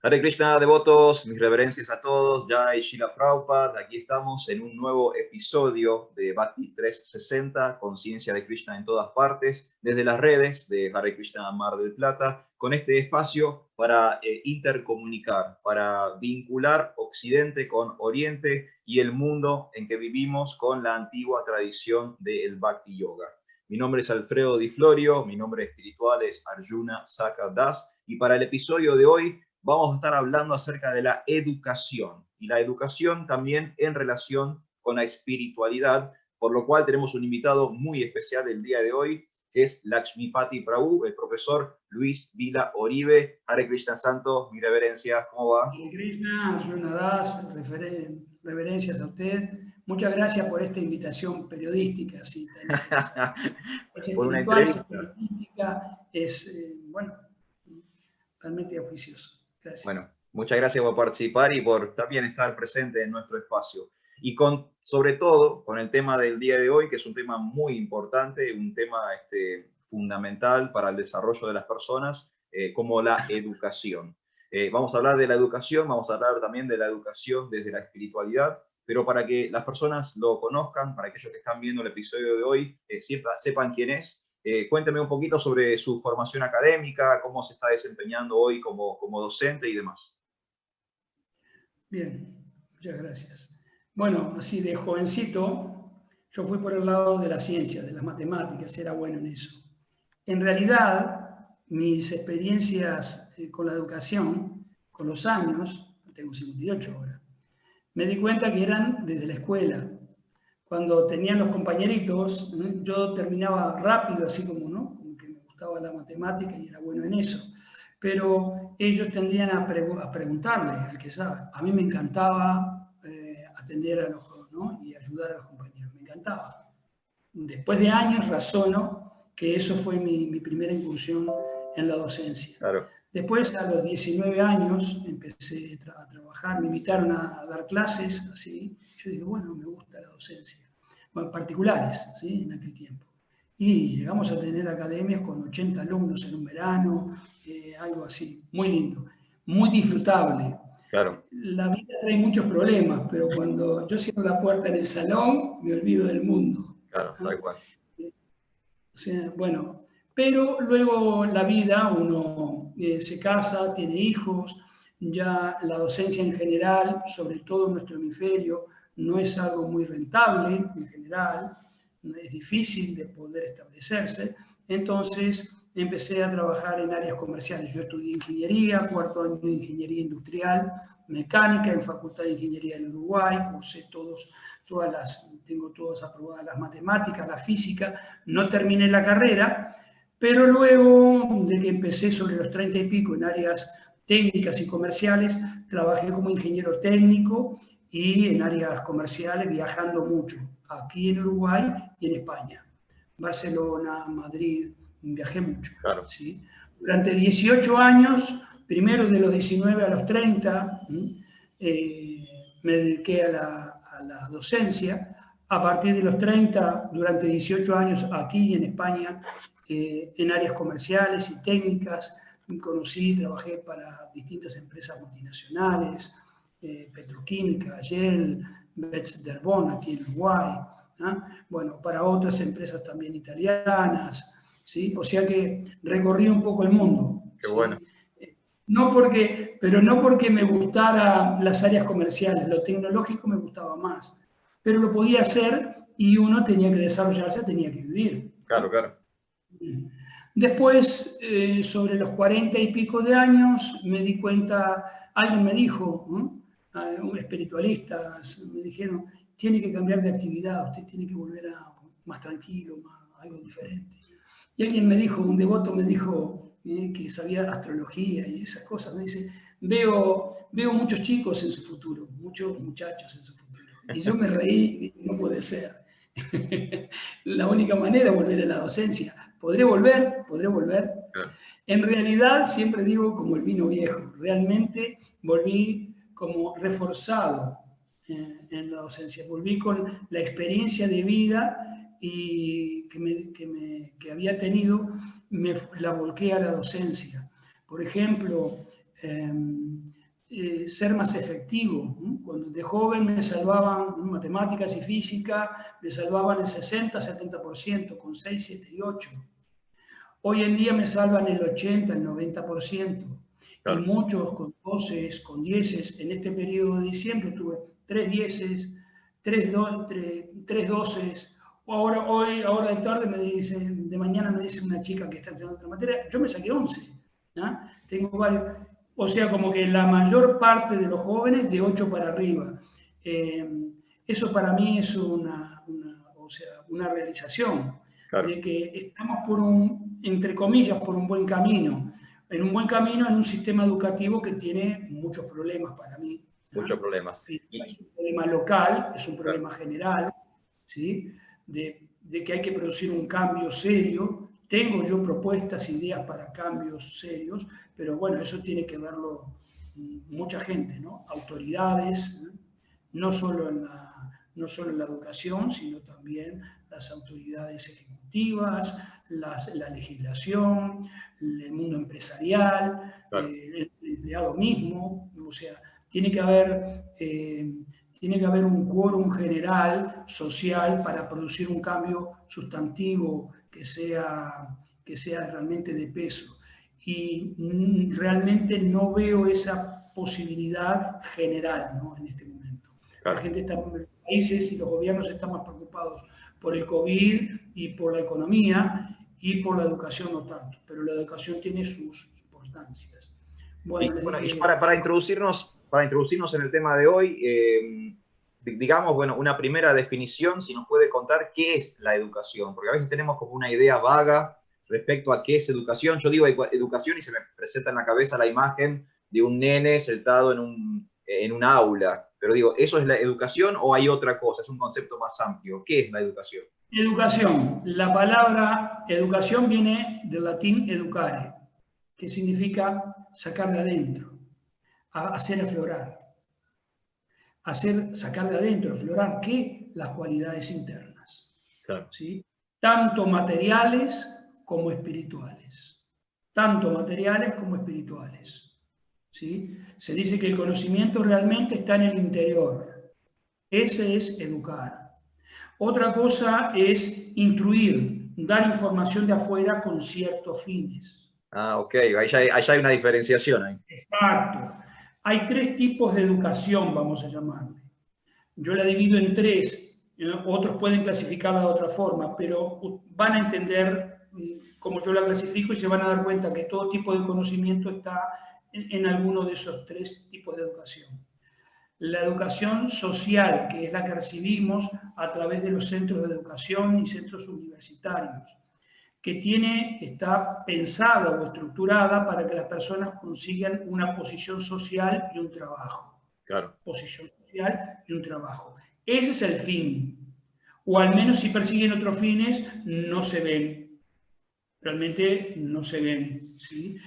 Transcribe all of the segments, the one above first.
Hare Krishna, devotos, mis reverencias a todos. Jai Shila Prabhupada. Aquí estamos en un nuevo episodio de Bhakti 360, Conciencia de Krishna en todas partes, desde las redes de Hare Krishna Mar del Plata, con este espacio para intercomunicar, para vincular Occidente con Oriente y el mundo en que vivimos con la antigua tradición del Bhakti Yoga. Mi nombre es Alfredo Di Florio, mi nombre espiritual es Arjuna Saka Das, y para el episodio de hoy vamos a estar hablando acerca de la educación y la educación también en relación con la espiritualidad, por lo cual tenemos un invitado muy especial el día de hoy, que es Lakshmipati Prabhu, el profesor Luis Vila Oribe. Hare Krishna Santo, mi reverencia, ¿cómo va? Hare Krishna, Arjuna Das, reverencias a usted. Muchas gracias por esta invitación periodística, así tan interesante. Es Por una espiritual, es entrevista. periodística, es, bueno, realmente auspicioso. Gracias. Bueno, muchas gracias por participar y por también estar presente en nuestro espacio. Y sobre todo con el tema del día de hoy, que es un tema muy importante, un tema fundamental para el desarrollo de las personas, como la educación. Vamos a hablar de la educación, vamos a hablar también de la educación desde la espiritualidad, pero para que las personas lo conozcan, para aquellos que están viendo el episodio de hoy, sepan quién es. Cuénteme un poquito sobre su formación académica, cómo se está desempeñando hoy como docente y demás. Bien, muchas gracias. Bueno, así de jovencito, yo fui por el lado de la ciencia, de las matemáticas, era bueno en eso. En realidad, mis experiencias con la educación, con los años, tengo 58 ahora, me di cuenta que eran desde la escuela. Cuando tenían los compañeritos, yo terminaba rápido, así como, ¿no? Como que me gustaba la matemática y era bueno en eso. Pero ellos tendían a preguntarle al que sabe. A mí me encantaba atender a los, ¿no? Y ayudar a los compañeros, me encantaba. Después de años razono que eso fue mi primera incursión en la docencia. Claro. Después, a los 19 años, empecé a trabajar, me invitaron a dar clases, así. Yo dije, bueno, me gusta la docencia. Bueno, particulares, ¿sí? En aquel tiempo. Y llegamos a tener academias con 80 alumnos en un verano, algo así, muy lindo, muy disfrutable. Claro. La vida trae muchos problemas, pero cuando yo cierro la puerta en el salón, me olvido del mundo. Claro, tal cual. O sea, bueno, pero luego la vida, uno se casa, tiene hijos, ya la docencia en general, sobre todo en nuestro hemisferio, no es algo muy rentable en general, es difícil de poder establecerse, entonces empecé a trabajar en áreas comerciales. Yo estudié ingeniería, cuarto año de ingeniería industrial, mecánica en Facultad de Ingeniería del Uruguay, cursé tengo todas aprobadas las matemáticas, la física, no terminé la carrera, pero luego de que empecé sobre los 30 y pico en áreas técnicas y comerciales, trabajé como ingeniero técnico y en áreas comerciales viajando mucho, aquí en Uruguay y en España. Barcelona, Madrid, viajé mucho. Claro. ¿Sí? Durante 18 años, primero de los 19 a los 30, me dediqué a la docencia. A partir de los 30, durante 18 años aquí en España, en áreas comerciales y técnicas, trabajé para distintas empresas multinacionales, Petroquímica, Shell, Betz Derbon aquí en Uruguay, ¿no? Bueno, para otras empresas también italianas, ¿sí? O sea que recorrí un poco el mundo. Qué ¿sí? bueno. No porque me gustaran las áreas comerciales, lo tecnológico me gustaba más, pero lo podía hacer y uno tenía que desarrollarse, tenía que vivir. Claro, claro. Después, sobre los 40 y pico de años, me di cuenta, alguien me dijo, ¿no? Un espiritualista, me dijeron, tiene que cambiar de actividad, usted tiene que volver a más tranquilo, algo diferente. Y alguien me dijo, un devoto me dijo que sabía astrología y esas cosas, me dice, veo muchos chicos en su futuro, muchos muchachos en su futuro. Y yo me reí y dije, no puede ser. La única manera es volver a la docencia. ¿Podré volver? Claro. En realidad, siempre digo como el vino viejo, realmente volví como reforzado en la docencia, volví con la experiencia de vida y que había tenido, la volqué a la docencia. Por ejemplo, ser más efectivo, ¿no? Cuando de joven me salvaban matemáticas y física, me salvaban el 60-70%, con 6, 7 y 8. Hoy en día me salvan el 80, el 90%. Claro. Y muchos con 12, con 10. En este periodo de diciembre tuve 3 10, 3 12. Ahora de tarde me dicen, de mañana me dice una chica que está estudiando otra materia, yo me saqué 11. ¿No? Tengo varios. O sea, como que la mayor parte de los jóvenes de 8 para arriba. Eso para mí es una realización, Claro. de que estamos entre comillas, por un buen camino. En un buen camino, en un sistema educativo que tiene muchos problemas para mí, ¿no? Muchos problemas. Es un problema local, es un problema Claro. general, ¿sí? De que hay que producir un cambio serio. Tengo yo propuestas, ideas para cambios serios, pero bueno, eso tiene que verlo mucha gente, ¿no? Autoridades, no solo en la educación, sino también las autoridades ejecutivas, la legislación, el mundo empresarial, Claro. el empleado mismo. O sea, tiene que haber un quórum general, social, para producir un cambio sustantivo que sea realmente de peso. Y realmente no veo esa posibilidad general, ¿no? En este momento. Claro. La gente está, los países y los gobiernos están más preocupados por el COVID y por la economía, y por la educación no tanto, pero la educación tiene sus importancias. Bueno, y para introducirnos en el tema de hoy, digamos, bueno, una primera definición, si nos puede contar qué es la educación, porque a veces tenemos como una idea vaga respecto a qué es educación. Yo digo educación y se me presenta en la cabeza la imagen de un nene sentado en un aula, pero digo, ¿eso es la educación o hay otra cosa? Es un concepto más amplio. ¿Qué es la educación? Educación. La palabra educación viene del latín educare, que significa sacar de adentro, hacer aflorar. Sacar de adentro, aflorar, ¿qué? Las cualidades internas. Claro. ¿Sí? Tanto materiales como espirituales. Tanto materiales como espirituales. ¿Sí? Se dice que el conocimiento realmente está en el interior. Ese es educar. Otra cosa es instruir, dar información de afuera con ciertos fines. Ah, ok, ahí ya hay una diferenciación ahí. Exacto. Hay 3 tipos de educación, vamos a llamarle. Yo la divido en 3. Otros pueden clasificarla de otra forma, pero van a entender cómo yo la clasifico y se van a dar cuenta que todo tipo de conocimiento está en alguno de esos 3 tipos de educación. La educación social, que es la que recibimos a través de los centros de educación y centros universitarios, que está pensada o estructurada para que las personas consigan una posición social y un trabajo. Claro. Posición social y un trabajo. Ese es el fin. O al menos si persiguen otros fines, no se ven. Realmente no se ven, ¿sí?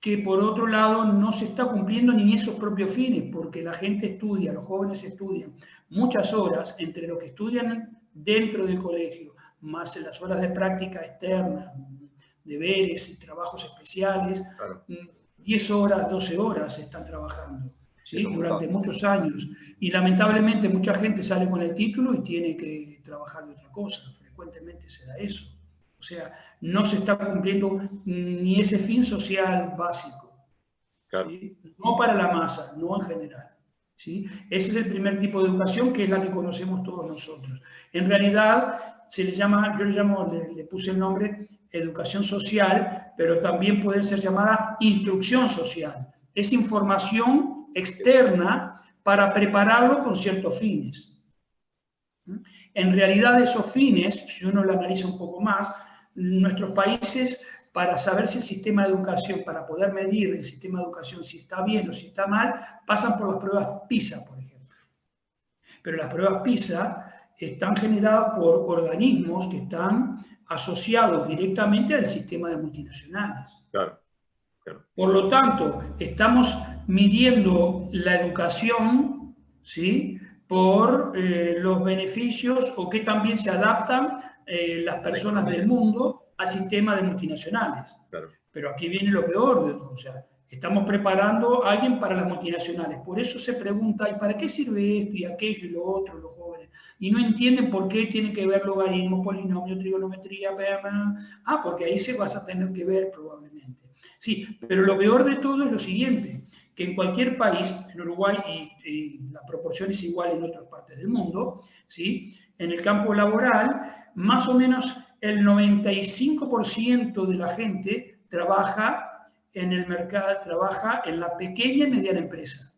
Que por otro lado no se está cumpliendo ni esos propios fines, porque la gente estudia, los jóvenes estudian muchas horas, entre lo que estudian dentro del colegio, más en las horas de práctica externa, deberes y trabajos especiales, Claro. 10 horas, 12 horas están trabajando, ¿sí? Durante montón. muchos años. Y lamentablemente mucha gente sale con el título y tiene que trabajar de otra cosa. Frecuentemente se da eso. O sea, no se está cumpliendo ni ese fin social básico. Claro. ¿Sí? No para la masa, no en general. ¿Sí? Ese es el primer tipo de educación, que es la que conocemos todos nosotros. En realidad, yo le puse el nombre educación social, pero también puede ser llamada instrucción social. Es información externa para prepararlo con ciertos fines. En realidad, esos fines, si uno lo analiza un poco más, nuestros países, para saber si el sistema de educación, para poder medir el sistema de educación si está bien o si está mal, pasan por las pruebas PISA, por ejemplo. Pero las pruebas PISA están generadas por organismos que están asociados directamente al sistema de multinacionales. Claro. Claro. Por lo tanto, estamos midiendo la educación, ¿sí?, por los beneficios o que también se adaptan las personas del mundo al sistema de multinacionales. Claro. Pero aquí viene lo peor de todo. O sea, Estamos preparando a alguien para las multinacionales. Por eso se pregunta, ¿y para qué sirve esto y aquello y lo otro, los jóvenes? Y no entienden por qué tienen que ver logaritmos, polinomios, trigonometría, porque ahí se vas a tener que ver probablemente. Sí, pero lo peor de todo es lo siguiente, que en cualquier país, en Uruguay, y la proporción es igual en otras partes del mundo, ¿sí? En el campo laboral, más o menos el 95% de la gente trabaja en el mercado, trabaja en la pequeña y mediana empresa.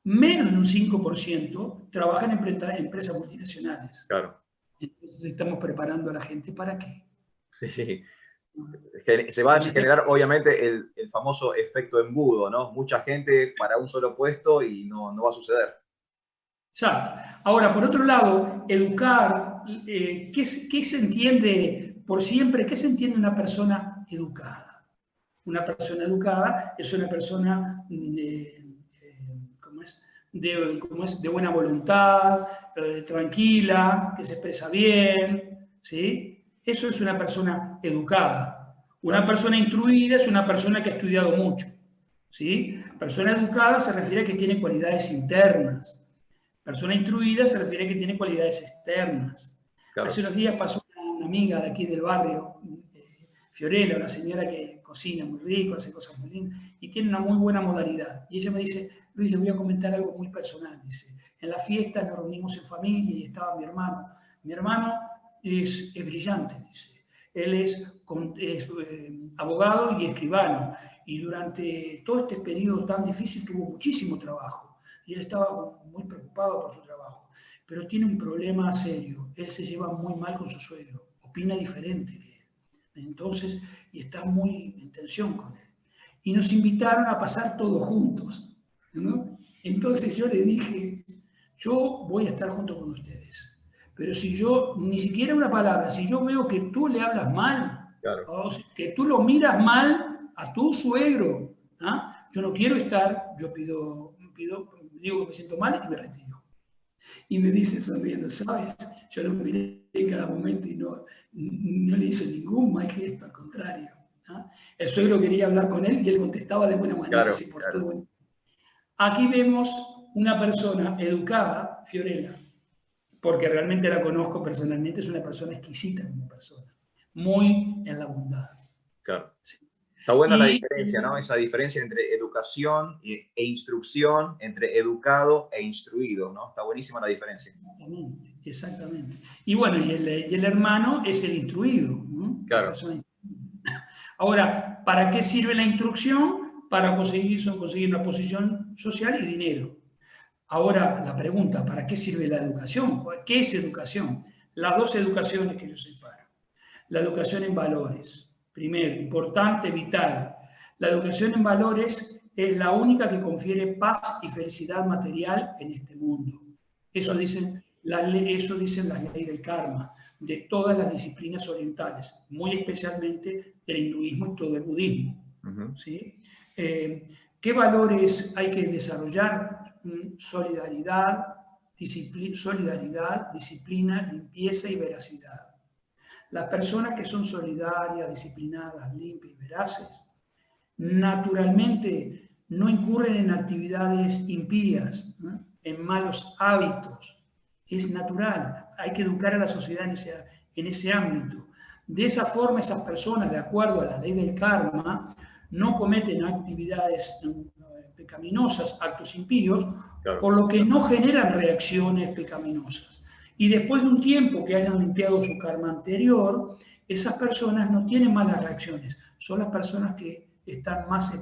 Menos de un 5% trabaja en empresas multinacionales. Claro. Entonces estamos preparando a la gente ¿para qué? Sí. Se va a generar obviamente el famoso efecto embudo, ¿no? Mucha gente para un solo puesto y no va a suceder. Exacto. Ahora, por otro lado, educar, ¿qué se entiende por siempre? ¿Qué se entiende una persona educada? Una persona educada es una persona de buena voluntad, tranquila, que se expresa bien, ¿sí? Eso es una persona educada. Una persona instruida es una persona que ha estudiado mucho, ¿sí? Persona educada se refiere a que tiene cualidades internas. Persona instruida se refiere a que tiene cualidades externas. Claro. Hace unos días pasó una amiga de aquí del barrio, Fiorella, una señora que cocina muy rico, hace cosas muy lindas, y tiene una muy buena modalidad. Y ella me dice, Luis, le voy a comentar algo muy personal. Dice, en la fiesta nos reunimos en familia y estaba mi hermano. Mi hermano es brillante, dice. Él es abogado y escribano. Y durante todo este periodo tan difícil tuvo muchísimo trabajo. Y él estaba muy preocupado por su trabajo. Pero tiene un problema serio. Él se lleva muy mal con su suegro. Opina diferente que él. Entonces, y está muy en tensión con él. Y nos invitaron a pasar todos juntos, ¿no? Entonces yo le dije, yo voy a estar junto con ustedes, pero si yo, ni siquiera una palabra, si yo veo que tú le hablas mal, claro, o que tú lo miras mal a tu suegro, ¿ah? Yo no quiero estar, yo digo que me siento mal y me retiro. Y me dice sonriendo, ¿sabes? Yo lo miré en cada momento y no le hizo ningún mal gesto, al contrario. ¿No? El suegro quería hablar con él y él contestaba de buena manera. Claro, sí, claro. Todo. Aquí vemos una persona educada, Fiorella, porque realmente la conozco personalmente, es una persona exquisita como persona, muy en la bondad. Claro. Sí. Está buena la diferencia, ¿no? Esa diferencia entre educación e instrucción, entre educado e instruido, ¿no? Está buenísima la diferencia. Exactamente, exactamente. Y bueno, y el hermano es el instruido, ¿no? Claro. Ahora, ¿para qué sirve la instrucción? Para conseguir una posición social y dinero. Ahora, la pregunta, ¿para qué sirve la educación? ¿Qué es educación? Las dos educaciones que yo separo. La educación en valores. Primero, importante, vital. La educación en valores es la única que confiere paz y felicidad material en este mundo. Eso dicen las leyes del karma, de todas las disciplinas orientales, muy especialmente del hinduismo y todo el budismo. ¿Sí? ¿Qué valores hay que desarrollar? Solidaridad, disciplina, limpieza y veracidad. Las personas que son solidarias, disciplinadas, limpias y veraces, naturalmente no incurren en actividades impías, ¿no? En malos hábitos. Es natural, hay que educar a la sociedad en ese ámbito. De esa forma, esas personas, de acuerdo a la ley del karma, no cometen actividades pecaminosas, actos impíos, claro, por lo que no generan reacciones pecaminosas. Y después de un tiempo que hayan limpiado su karma anterior, esas personas no tienen malas reacciones, son las personas que están más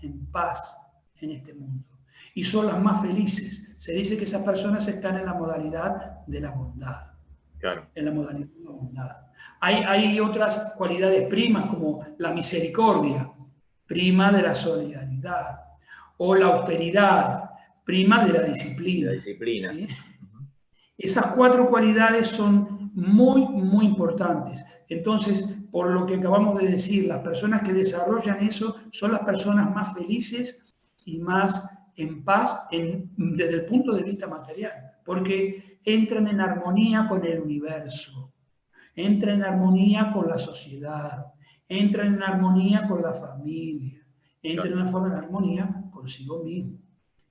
en paz en este mundo. Y son las más felices. Se dice que esas personas están en la modalidad de la bondad. Claro. En la modalidad de la bondad. Hay otras cualidades primas como la misericordia, prima de la solidaridad, o la austeridad, prima de la disciplina. La disciplina. ¿Sí? Esas cuatro cualidades son muy, muy importantes. Entonces, por lo que acabamos de decir, las personas que desarrollan eso son las personas más felices y más en paz desde el punto de vista material, porque entran en armonía con el universo, entran en armonía con la sociedad, entran en armonía con la familia, entre en una forma de armonía consigo mismo.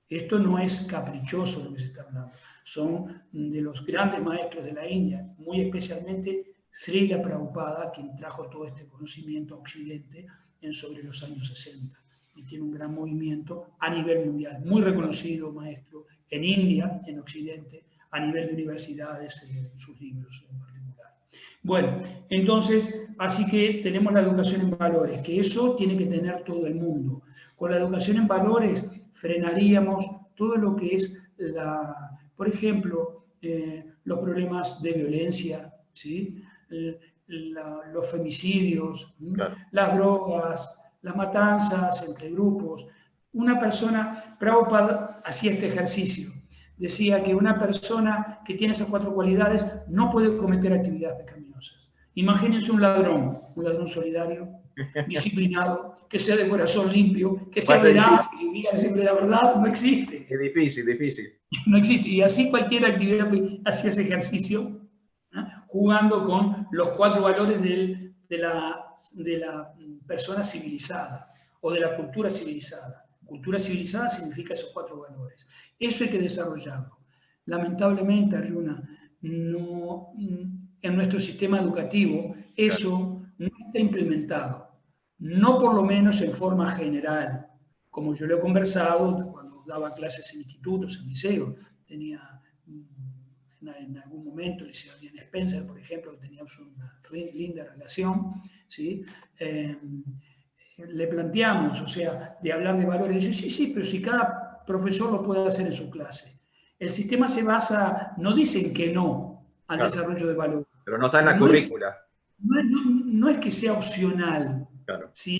Esto no es caprichoso lo que se está hablando. Son de los grandes maestros de la India, muy especialmente Srila Prabhupada, quien trajo todo este conocimiento a Occidente sobre los años 60. Y tiene un gran movimiento a nivel mundial, muy reconocido maestro en India, en Occidente, a nivel de universidades, en sus libros en particular. Bueno, entonces, así que tenemos la educación en valores, que eso tiene que tener todo el mundo. Con la educación en valores frenaríamos todo lo que es, por ejemplo, los problemas de violencia, ¿sí? Los femicidios, claro, las drogas, las matanzas entre grupos. Una persona, Prabhupada hacía este ejercicio, decía que una persona que tiene esas 4 cualidades no puede cometer actividades pecaminosas. Imagínense un ladrón solidario, disciplinado, que sea de corazón limpio, que sea veraz, que diga siempre la verdad, no existe. Es difícil, difícil. No existe. Y así cualquier actividad hacía ese ejercicio, ¿no? Jugando con los 4 valores de la persona civilizada o de la cultura civilizada. Cultura civilizada significa esos 4 valores. Eso hay que desarrollarlo. Lamentablemente, Arjuna, no, en nuestro sistema educativo eso no está implementado. No por lo menos en forma general. Como yo lo he conversado cuando daba clases en institutos, en liceos, tenía en algún momento, le decía a Diana Spencer, por ejemplo, teníamos una linda relación, ¿sí? Le planteamos, o sea, de hablar de valores, y dice, sí, pero si cada profesor lo puede hacer en su clase. El sistema se basa, no dicen que no al desarrollo de valores. Pero no está en la currícula. No es que sea opcional. Claro. Si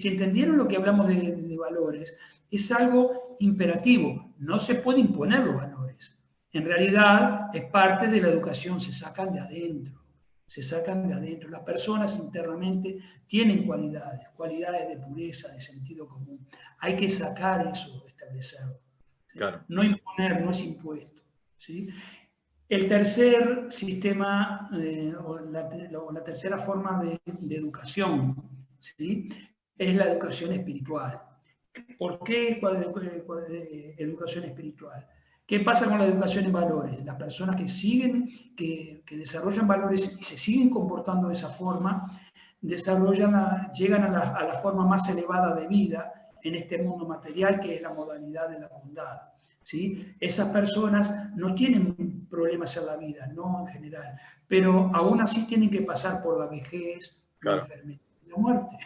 entendieron lo que hablamos de valores, es algo imperativo. No se puede imponer los valores. En realidad, es parte de la educación, se sacan de adentro. Se sacan de adentro. Las personas internamente tienen cualidades de pureza, de sentido común. Hay que sacar eso, establecerlo. ¿Sí? Claro. No imponer, no es impuesto. ¿Sí? El tercer sistema, o la tercera forma de educación, ¿sí? Es la educación espiritual. ¿Por qué educación espiritual? ¿Qué pasa con la educación en valores? Las personas que desarrollan valores y se siguen comportando de esa forma, llegan a la forma más elevada de vida en este mundo material, que es la modalidad de la bondad. ¿Sí? Esas personas no tienen problemas en la vida, no en general, pero aún así tienen que pasar por la vejez, la enfermedad y la muerte.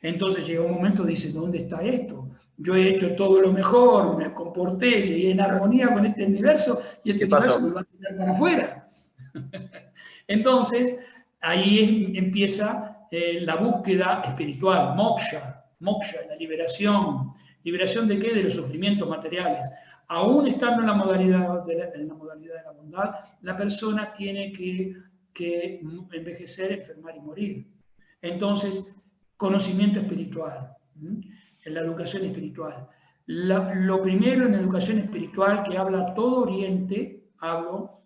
Entonces llega un momento y dice, ¿dónde está esto? Yo he hecho todo lo mejor, me comporté, llegué en armonía con este universo y este universo me va a tirar para afuera. Entonces, ahí empieza la búsqueda espiritual, moksha, la liberación. ¿Liberación de qué? De los sufrimientos materiales. Aún estando en la modalidad de la bondad, la persona tiene que envejecer, enfermar y morir. Entonces, conocimiento espiritual, en la educación espiritual. Lo primero en la educación espiritual que habla todo Oriente, hablo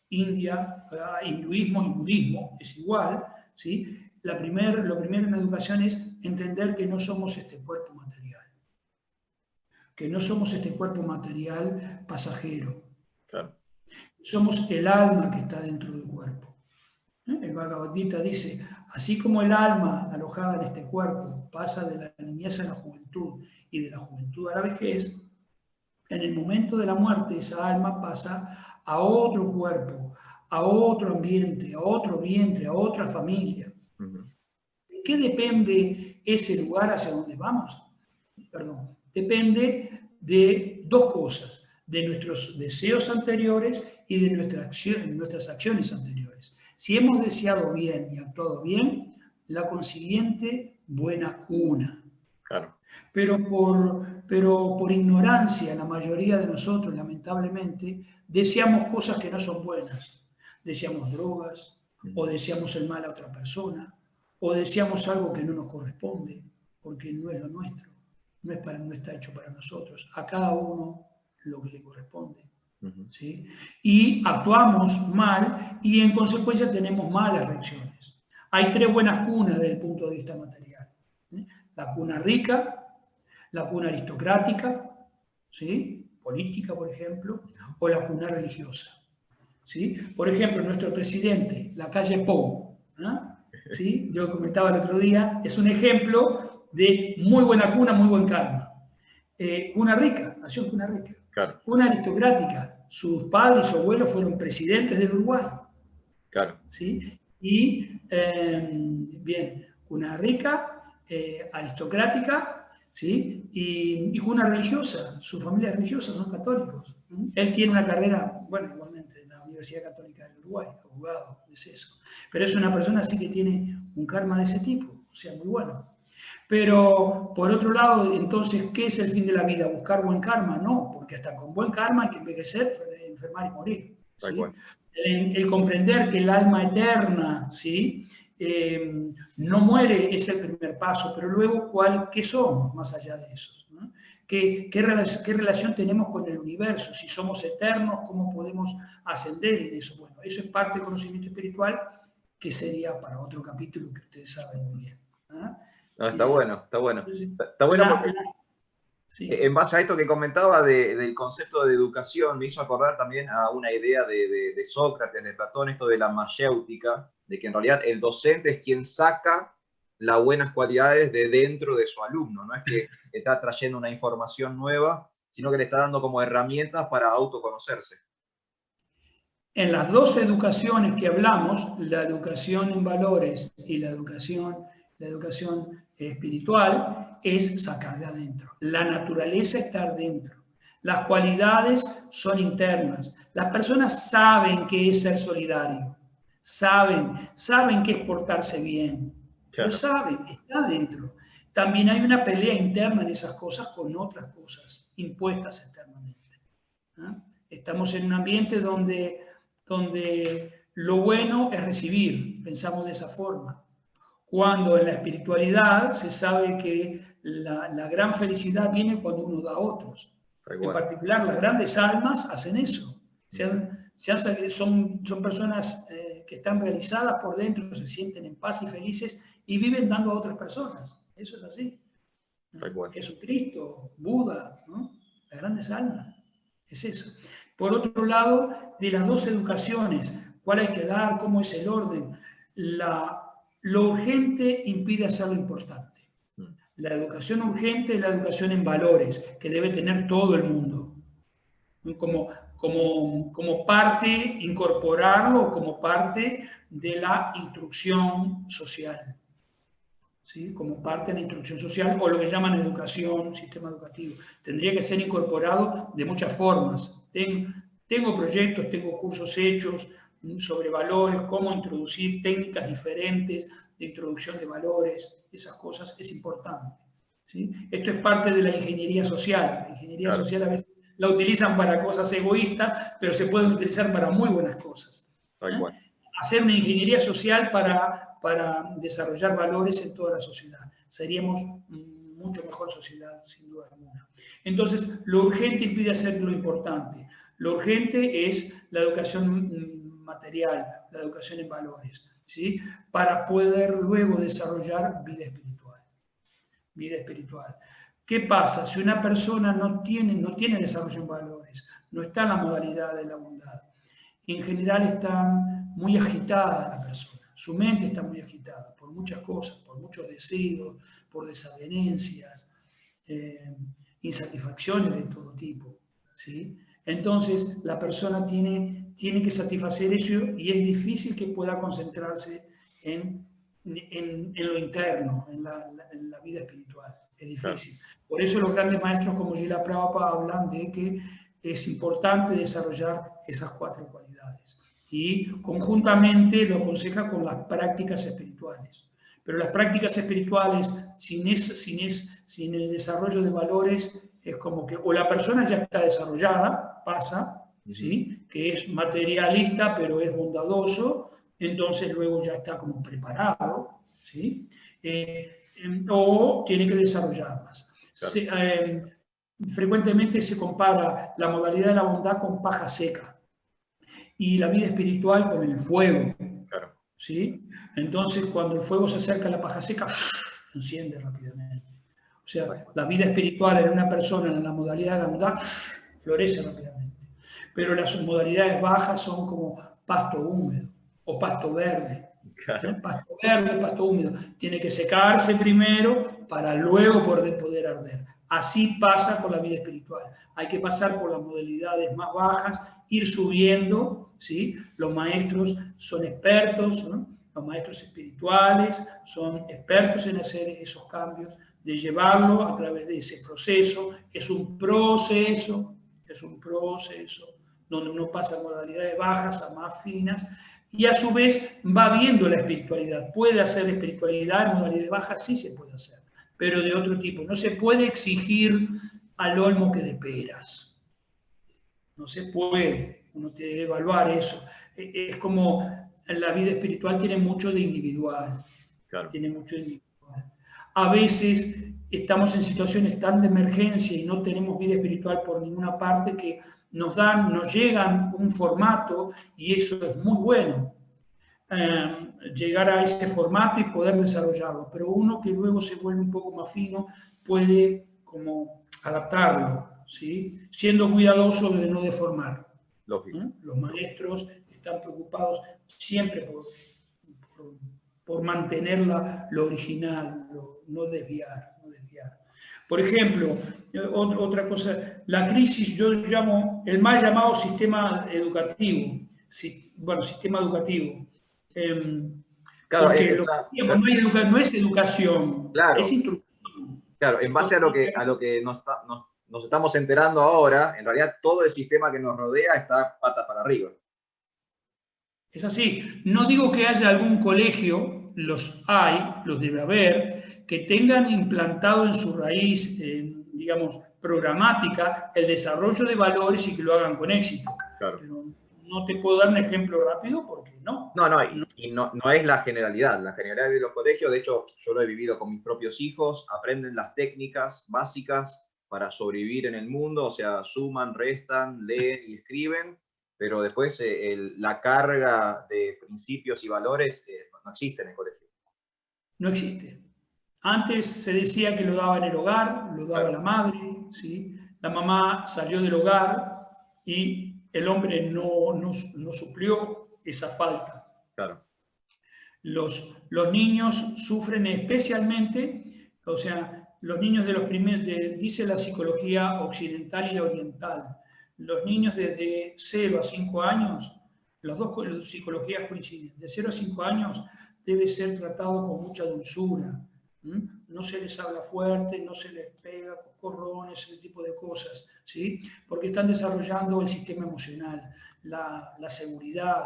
India, hinduismo y budismo, es igual, ¿sí? Lo primero en la educación es entender que no somos este cuerpo material. Que no somos este cuerpo material pasajero. Claro. Somos el alma que está dentro del cuerpo. El Bhagavad Gita dice, así como el alma alojada en este cuerpo pasa de la niñez a la juventud y de la juventud a la vejez, en el momento de la muerte esa alma pasa a otro cuerpo, a otro ambiente, a otro vientre, a otra familia. ¿De qué depende ese lugar hacia donde vamos? Perdón. Depende de 2 cosas, de nuestros deseos anteriores y de nuestras acciones anteriores. Si hemos deseado bien y actuado bien, la consiguiente buena cuna. Claro. Pero por ignorancia, la mayoría de nosotros, lamentablemente, deseamos cosas que no son buenas. Deseamos drogas, o deseamos el mal a otra persona, o deseamos algo que no nos corresponde, porque no es lo nuestro. No está hecho para nosotros. A cada uno lo que le corresponde. ¿Sí? Y actuamos mal y en consecuencia tenemos malas reacciones. Hay 3 buenas cunas desde el punto de vista material. la cuna rica, la cuna aristocrática, ¿sí? Política, por ejemplo, o la cuna religiosa. ¿Sí? Por ejemplo, nuestro presidente, Lacalle Pou, ¿no? ¿Sí? Yo comentaba el otro día, es un ejemplo de muy buena cuna, muy buen karma. Cuna rica, nació en cuna rica. Claro. Cuna aristocrática, sus padres y su abuelo fueron presidentes del Uruguay. Claro. ¿Sí? Y, bien, cuna rica, aristocrática, ¿sí? Y cuna religiosa, su familia es religiosa, son católicos. Él tiene una carrera, bueno, igualmente, en la Universidad Católica del Uruguay, abogado, es eso. Pero es una persona así que tiene un karma de ese tipo, o sea, muy bueno. Pero, por otro lado, entonces, ¿qué es el fin de la vida? ¿Buscar buen karma? No, porque hasta con buen karma hay que envejecer, enfermar y morir. ¿Sí? El comprender que el alma eterna, ¿sí? No muere es el primer paso, pero luego, ¿qué somos más allá de eso? ¿No? ¿Qué relación tenemos con el universo? Si somos eternos, ¿cómo podemos ascender en eso? Bueno, eso es parte del conocimiento espiritual, que sería para otro capítulo que ustedes saben muy bien. ¿Ah? No, está bueno, está bueno. Está bueno porque sí. En base a esto que comentaba del concepto de educación, me hizo acordar también a una idea de Sócrates, de Platón, esto de la mayéutica, de que en realidad el docente es quien saca las buenas cualidades de dentro de su alumno, no es que está trayendo una información nueva, sino que le está dando como herramientas para autoconocerse. En las dos educaciones que hablamos, la educación en valores y la educación espiritual, es sacar de adentro. La naturaleza está dentro. Las cualidades son internas. Las personas saben qué es ser solidario. Saben qué es portarse bien. Claro. Lo saben, está dentro. También hay una pelea interna en esas cosas con otras cosas impuestas externamente. ¿Ah? Estamos en un ambiente donde lo bueno es recibir, pensamos de esa forma. Cuando en la espiritualidad se sabe que la gran felicidad viene cuando uno da a otros. En particular, las grandes almas hacen eso. Son personas que están realizadas por dentro, se sienten en paz y felices y viven dando a otras personas. Eso es así. Jesucristo, Buda, ¿no? Las grandes almas. Es eso. Por otro lado, de las dos educaciones, ¿cuál hay que dar? ¿Cómo es el orden? Lo urgente impide hacer lo importante. La educación urgente es la educación en valores, que debe tener todo el mundo. Como parte, incorporarlo como parte de la instrucción social. ¿Sí? Como parte de la instrucción social, o lo que llaman educación, sistema educativo. Tendría que ser incorporado de muchas formas. Tengo proyectos, tengo cursos hechos sobre valores, cómo introducir técnicas diferentes de introducción de valores, esas cosas es importante. ¿Sí? Esto es parte de la ingeniería social. La ingeniería social a veces la utilizan para cosas egoístas, pero se pueden utilizar para muy buenas cosas. Hacer una ingeniería social para desarrollar valores en toda la sociedad. Seríamos mucho mejor sociedad, sin duda alguna. Entonces, lo urgente impide hacer lo importante. Lo urgente es la educación material, la educación en valores, ¿sí? Para poder luego desarrollar vida espiritual. Vida espiritual. ¿Qué pasa? Si una persona no tiene desarrollo en valores, no está en la modalidad de la bondad, en general está muy agitada la persona. Su mente está muy agitada por muchas cosas, por muchos deseos, por desavenencias, insatisfacciones de todo tipo, ¿sí? Entonces, la persona tiene que satisfacer eso y es difícil que pueda concentrarse en lo interno, en la vida espiritual. Es difícil. Por eso los grandes maestros como Srila Prabhupada hablan de que es importante desarrollar esas 4 cualidades. Y conjuntamente lo aconseja con las prácticas espirituales. Pero las prácticas espirituales, sin el desarrollo de valores, es como que o la persona ya está desarrollada, pasa, ¿sí? Que es materialista, pero es bondadoso, entonces luego ya está como preparado, ¿sí? O tiene que desarrollar más. Frecuentemente se compara la modalidad de la bondad con paja seca y la vida espiritual con el fuego. ¿Sí? Entonces, cuando el fuego se acerca a la paja seca, enciende rápidamente. O sea, la vida espiritual en una persona en la modalidad Gamdá florece rápidamente. Pero las modalidades bajas son como pasto húmedo o pasto verde. Claro. Pasto verde, pasto húmedo. Tiene que secarse primero para luego poder arder. Así pasa con la vida espiritual. Hay que pasar por las modalidades más bajas, ir subiendo, ¿sí? Los maestros son expertos, ¿no? Los maestros espirituales son expertos en hacer esos cambios, de llevarlo a través de ese proceso. Es un proceso donde uno pasa de modalidades bajas a más finas y a su vez va viendo la espiritualidad. ¿Puede hacer espiritualidad en modalidades bajas? Sí se puede hacer, pero de otro tipo. No se puede exigir al olmo que de peras. No se puede. Uno tiene que evaluar eso. Es como la vida espiritual tiene mucho de individual. Claro. Tiene mucho de individual. A veces estamos en situaciones tan de emergencia y no tenemos vida espiritual por ninguna parte que nos llegan un formato y eso es muy bueno. Llegar a ese formato y poder desarrollarlo, pero uno que luego se vuelve un poco más fino puede como adaptarlo, ¿sí? Siendo cuidadoso de no deformar. Lógico. Los maestros están preocupados siempre por mantener lo original, no desviar. Por ejemplo, otra cosa, la crisis yo llamo el mal llamado sistema educativo. Bueno, sistema educativo. Claro, Porque no es educación, claro, es instrucción. Claro, en base a lo que nos estamos enterando ahora, en realidad todo el sistema que nos rodea está patas para arriba. Es así. No digo que haya algún colegio, los hay, los debe haber, que tengan implantado en su raíz, digamos, programática, el desarrollo de valores y que lo hagan con éxito. Claro. Pero no te puedo dar un ejemplo rápido porque no. No es la generalidad. La generalidad de los colegios, de hecho, yo lo he vivido con mis propios hijos, aprenden las técnicas básicas para sobrevivir en el mundo, o sea, suman, restan, leen y escriben, pero después la carga de principios y valores no existe en el colegio. No existe. Antes se decía que lo daba en el hogar, lo daba la madre, ¿sí? La mamá salió del hogar y el hombre no suplió esa falta. Claro. Los niños sufren especialmente, o sea, los niños de los primeros, dice la psicología occidental y la oriental, los niños desde 0 a 5 años, las dos psicologías coinciden, de 0 a 5 años debe ser tratado con mucha dulzura. No se les habla fuerte, no se les pega corrones, ese tipo de cosas, ¿sí? Porque están desarrollando el sistema emocional, la seguridad,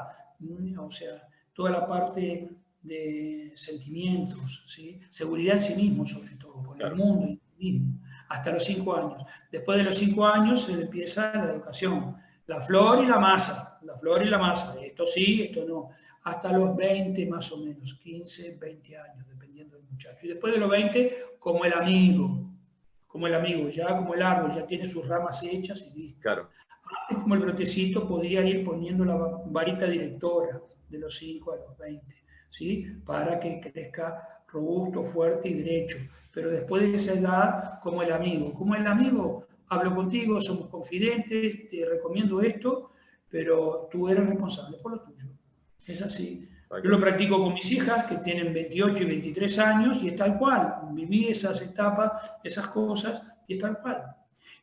o sea, toda la parte de sentimientos, ¿sí? Seguridad en sí mismo, sobre todo, por el mundo y sí mismo, hasta los 5 años. Después de los 5 años se empieza la educación, la flor y la masa, esto sí, esto no, hasta los 20 más o menos, 15, 20 años, dependiendo del muchacho. Y después de los 20, como el amigo, ya como el árbol, ya tiene sus ramas hechas y listo. Claro. Antes, como el brotecito, podía ir poniendo la varita directora de los 5 a los 20, ¿sí? Para que crezca robusto, fuerte y derecho. Pero después de esa edad, como el amigo, hablo contigo, somos confidentes, te recomiendo esto, pero tú eres responsable por lo tuyo. Es así. Yo lo practico con mis hijas que tienen 28 y 23 años y es tal cual. Viví esas etapas, esas cosas y es tal cual.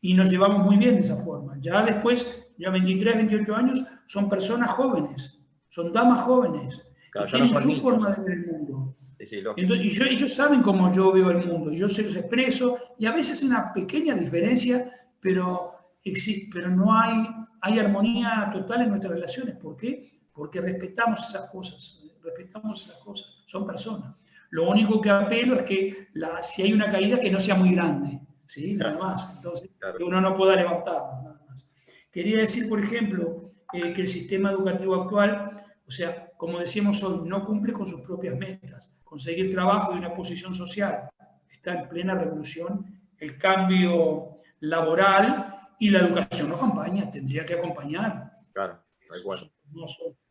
Y nos llevamos muy bien de esa forma. Ya después, ya 23, 28 años, son personas jóvenes, son damas jóvenes. Claro, y tienen su forma de ver el mundo. Sí, entonces, ellos saben cómo yo veo el mundo. Yo se los expreso y a veces una pequeña diferencia, pero no hay armonía total en nuestras relaciones. ¿Por qué? Porque respetamos esas cosas, son personas. Lo único que apelo es que si hay una caída que no sea muy grande, ¿sí? Nada más. Entonces, que uno no pueda levantarlo, nada más. Quería decir, por ejemplo, que el sistema educativo actual, o sea, como decíamos hoy, no cumple con sus propias metas. Conseguir trabajo y una posición social está en plena revolución. El cambio laboral y la educación no acompaña, tendría que acompañar. Claro, tal cual.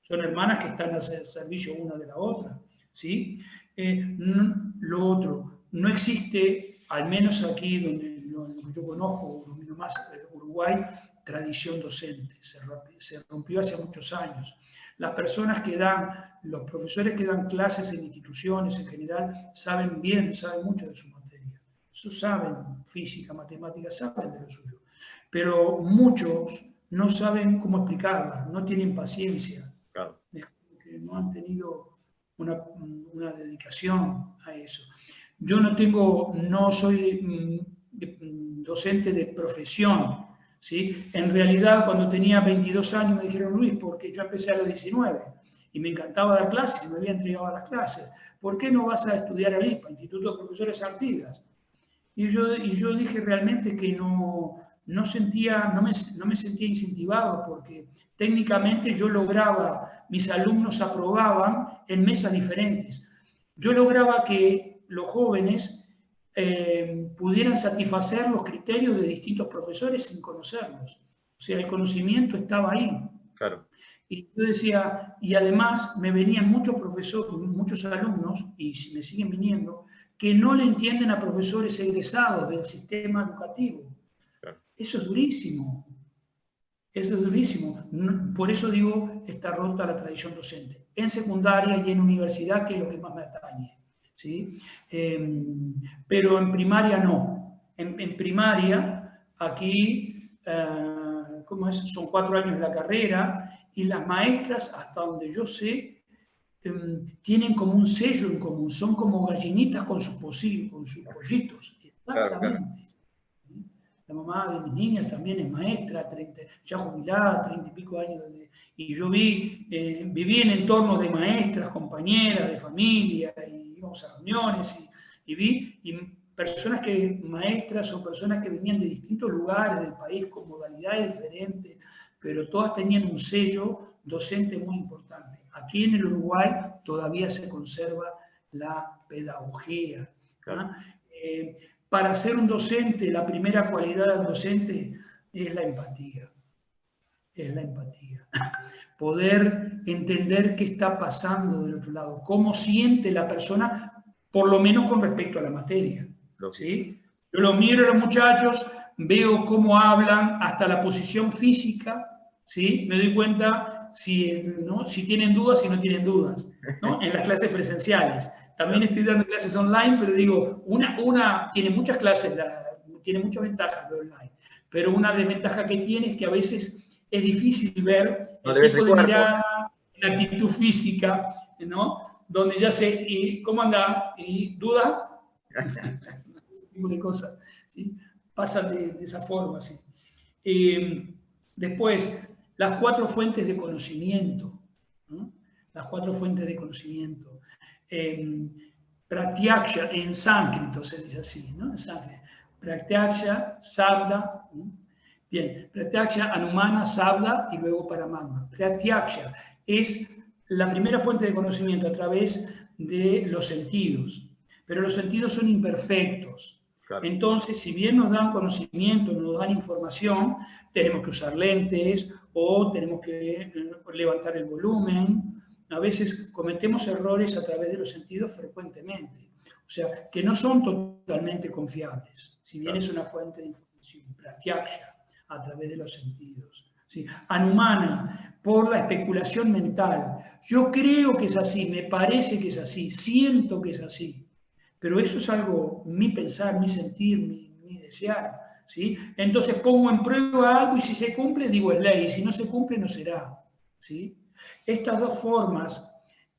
Son hermanas que están al servicio una de la otra, ¿sí? Lo otro, no existe al menos aquí donde lo que yo conozco, domino más Uruguay, tradición docente. Se rompió hace muchos años. Las personas que dan, los profesores que dan clases en instituciones en general, saben bien, saben mucho de su materia. Eso saben física, matemáticas, saben de lo suyo. Pero muchos no saben cómo explicarla, no tienen paciencia. Claro. Que no han tenido una dedicación a eso. Yo no soy docente de profesión, ¿sí? En realidad, cuando tenía 22 años me dijeron, Luis, porque yo empecé a los 19 y me encantaba dar clases y me había entregado a las clases, ¿por qué no vas a estudiar al IPA, Instituto de Profesores Artigas? Y yo dije realmente que no me sentía incentivado porque técnicamente yo lograba, mis alumnos aprobaban en mesas diferentes. Yo lograba que los jóvenes pudieran satisfacer los criterios de distintos profesores sin conocerlos. O sea, el conocimiento estaba ahí. Claro. Y yo decía, y además me venían muchos profesores, muchos alumnos, y me siguen viniendo, que no le entienden a profesores egresados del sistema educativo. Claro. Eso es durísimo. Eso es durísimo. Por eso digo, está rota la tradición docente. En secundaria y en universidad, que es lo que más me atañe. ¿Sí? Pero en primaria no. En primaria, aquí, ¿cómo es? Son 4 años la carrera, y las maestras, hasta donde yo sé, tienen como un sello en común, son como gallinitas con sus pollitos. Exactamente. Claro. La mamá de mis niñas también es maestra, ya jubilada, 30 y pico años. Y yo viví en entornos de maestras, compañeras, de familia, y íbamos a reuniones, y vi personas maestras o personas que venían de distintos lugares del país con modalidades diferentes, pero todas tenían un sello docente muy importante. Aquí en el Uruguay todavía se conserva la pedagogía. Claro. Para ser un docente, la primera cualidad del docente es la empatía. Es la empatía. Poder entender qué está pasando del otro lado, cómo siente la persona, por lo menos con respecto a la materia. ¿Sí? Yo los miro a los muchachos, veo cómo hablan, hasta la posición física, ¿sí? Me doy cuenta si tienen dudas, si no tienen dudas, ¿no? En las clases presenciales. También estoy dando clases online, pero digo, una tiene muchas clases, tiene muchas ventajas de online, pero una desventaja que tiene es que a veces es difícil ver el tipo de mirada, la actitud física, ¿no? Donde ya sé, ¿y cómo anda? ¿Y duda? Ese tipo de cosas, ¿sí? Pasan de esa forma, ¿sí? Después, las 4 fuentes de conocimiento, ¿no? Las 4 fuentes de conocimiento. Pratyaksha, en sánscrito se dice así, ¿no? En sánscrito. Pratyaksha, Sabda, ¿no? Bien, Pratyaksha, Anumana, Sabda y luego Paramatma. Pratyaksha es la primera fuente de conocimiento a través de los sentidos, pero los sentidos son imperfectos. Claro. Entonces, si bien nos dan conocimiento, nos dan información, tenemos que usar lentes o tenemos que levantar el volumen. A veces cometemos errores a través de los sentidos frecuentemente. O sea, que no son totalmente confiables. Si bien es una fuente de información, Pratyaksha, a través de los sentidos. ¿Sí? Anumana, por la especulación mental. Yo creo que es así, me parece que es así, siento que es así. Pero eso es algo, mi pensar, mi sentir, mi desear. ¿Sí? Entonces pongo en prueba algo y si se cumple, digo es ley. Y si no se cumple, no será. ¿Sí? Estas 2 formas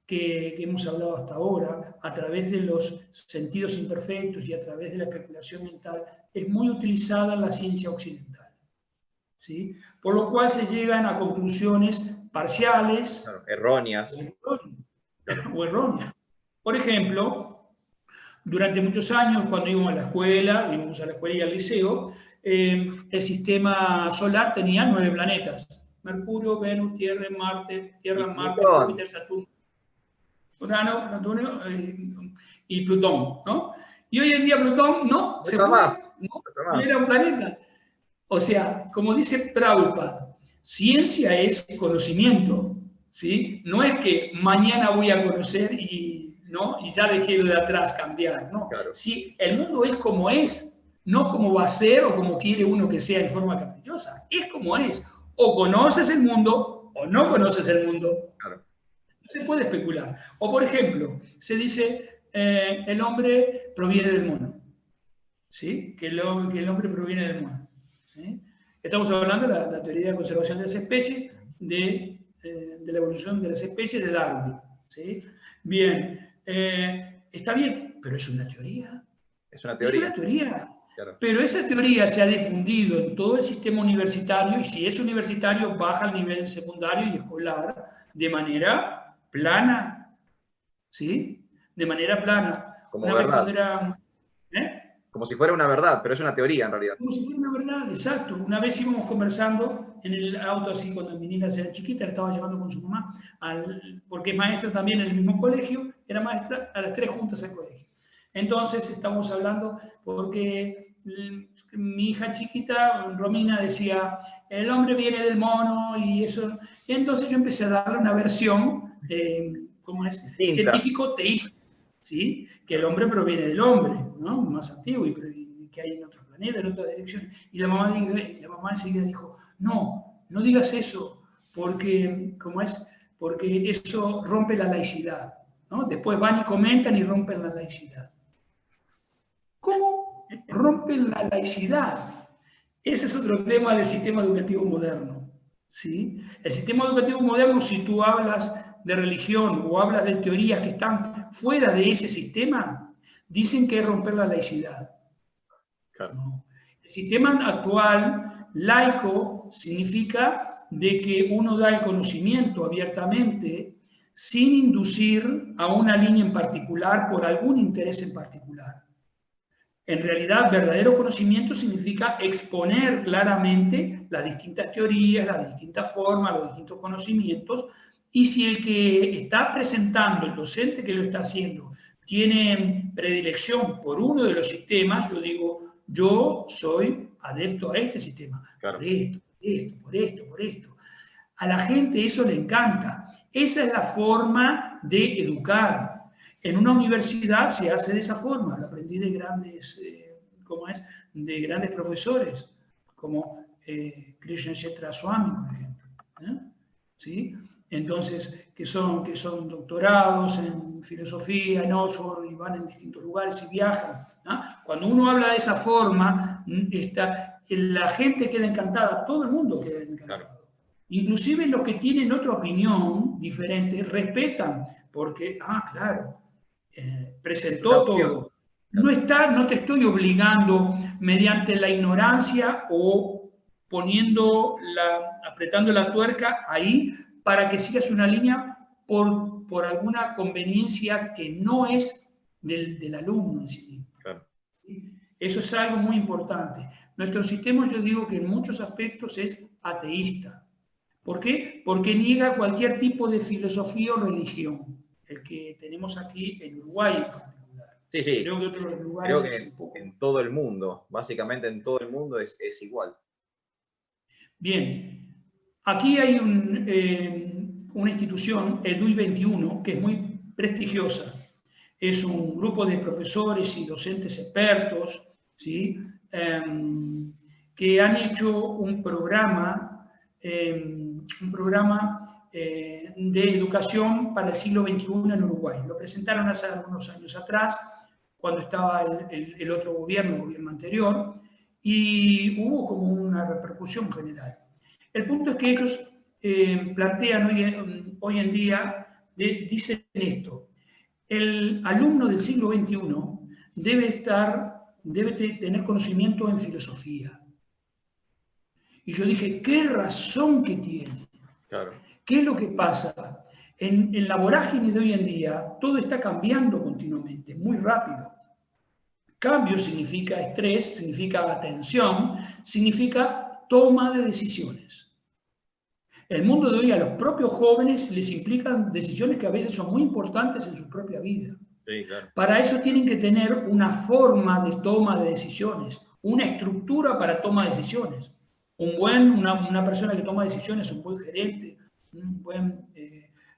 que hemos hablado hasta ahora, a través de los sentidos imperfectos y a través de la especulación mental, es muy utilizada en la ciencia occidental. ¿Sí? Por lo cual se llegan a conclusiones parciales. Claro, erróneas. O erróneas. Por ejemplo, durante muchos años, cuando íbamos a la escuela y al liceo, el sistema solar tenía 9 planetas. Mercurio, Venus, Tierra, Marte, Júpiter, Saturno, Urano, Neptuno y Plutón, ¿no? Y hoy en día Plutón no se fue, no era un planeta. O sea, como dice Prabhupada, ciencia es conocimiento, ¿sí? No es que mañana voy a conocer y ¿no? Y ya dejé lo de atrás cambiar, ¿no? Claro. Si el mundo es como es, no como va a ser o como quiere uno que sea en forma caprichosa, es como es. O conoces el mundo o no conoces el mundo. Claro. No se puede especular. O, por ejemplo, se dice el hombre proviene del mono, ¿sí? Que el hombre proviene del mono, ¿sí? Estamos hablando de la teoría de conservación de las especies, de la evolución de las especies de Darwin, ¿sí? Bien, está bien, pero es una teoría. Es una teoría. Es una teoría. Claro. Pero esa teoría se ha difundido en todo el sistema universitario y si es universitario baja al nivel secundario y escolar de manera plana, ¿sí? De manera plana. Como Una verdad. vez cuando era... Como si fuera una verdad, pero es una teoría en realidad. Como si fuera una verdad, exacto. Una vez íbamos conversando en el auto, así cuando mi niña era chiquita, la estaba llevando con su mamá, porque es maestra también en el mismo colegio, era maestra a las 3 juntas al colegio. Entonces estábamos hablando porque mi hija chiquita, Romina, decía, el hombre viene del mono y eso. Y entonces yo empecé a darle una versión, ¿cómo es? Científico-teísta, ¿sí? Que el hombre proviene del hombre, ¿no? Más antiguo y que hay en otros planetas, en otras direcciones. Y la mamá enseguida dijo, no digas eso, porque, ¿cómo es? Porque eso rompe la laicidad, ¿no? Después van y comentan y rompen la laicidad. ¿Cómo rompen la laicidad? Ese es otro tema del sistema educativo moderno, ¿sí? El sistema educativo moderno, si tú hablas de religión o hablas de teorías que están fuera de ese sistema, dicen que es romper la laicidad. Claro. No. El sistema actual, laico, significa de que uno da el conocimiento abiertamente sin inducir a una línea en particular por algún interés en particular. En realidad, verdadero conocimiento significa exponer claramente las distintas teorías, las distintas formas, los distintos conocimientos, y si el que está presentando, el docente que lo está haciendo, tiene predilección por uno de los sistemas, yo digo, yo soy adepto a este sistema, claro. por esto. A la gente eso le encanta. Esa es la forma de educar. En una universidad se hace de esa forma, lo aprendí de grandes, de grandes profesores, como Krishna Chetra Swami, por ejemplo. ¿Sí? Entonces, que son doctorados en filosofía, en Oxford, y van en distintos lugares y viajan. ¿No? Cuando uno habla de esa forma, la gente queda encantada, todo el mundo queda encantado. Claro. Inclusive los que tienen otra opinión diferente respetan, porque, claro, presentó todo. No te estoy obligando mediante la ignorancia o apretando la tuerca ahí para que sigas una línea por alguna conveniencia que no es del alumno en sí. Claro. Eso es algo muy importante. Nuestro sistema, yo digo que en muchos aspectos es ateísta. ¿Por qué? Porque niega cualquier tipo de filosofía o religión. El que tenemos aquí en Uruguay en particular. Sí, sí. Creo que otros lugares es un poco... en todo el mundo, básicamente en todo el mundo es igual. Bien, aquí hay una institución, EDUI 21, que es muy prestigiosa. Es un grupo de profesores y docentes expertos, ¿sí? Que han hecho un programa de educación para el siglo XXI en Uruguay. Lo presentaron hace algunos años atrás, cuando estaba el otro gobierno, el gobierno anterior, y hubo como una repercusión general. El punto es que ellos plantean hoy en día, dicen esto, el alumno del siglo XXI debe tener conocimiento en filosofía. Y yo dije, ¿qué razón que tiene? Claro. ¿Qué es lo que pasa? En la vorágine de hoy en día, todo está cambiando continuamente, muy rápido. Cambio significa estrés, significa atención, significa toma de decisiones. El mundo de hoy a los propios jóvenes les implican decisiones que a veces son muy importantes en su propia vida. Sí, claro. Para eso tienen que tener una forma de toma de decisiones, una estructura para toma de decisiones. Una persona que toma decisiones, un buen gerente, un buen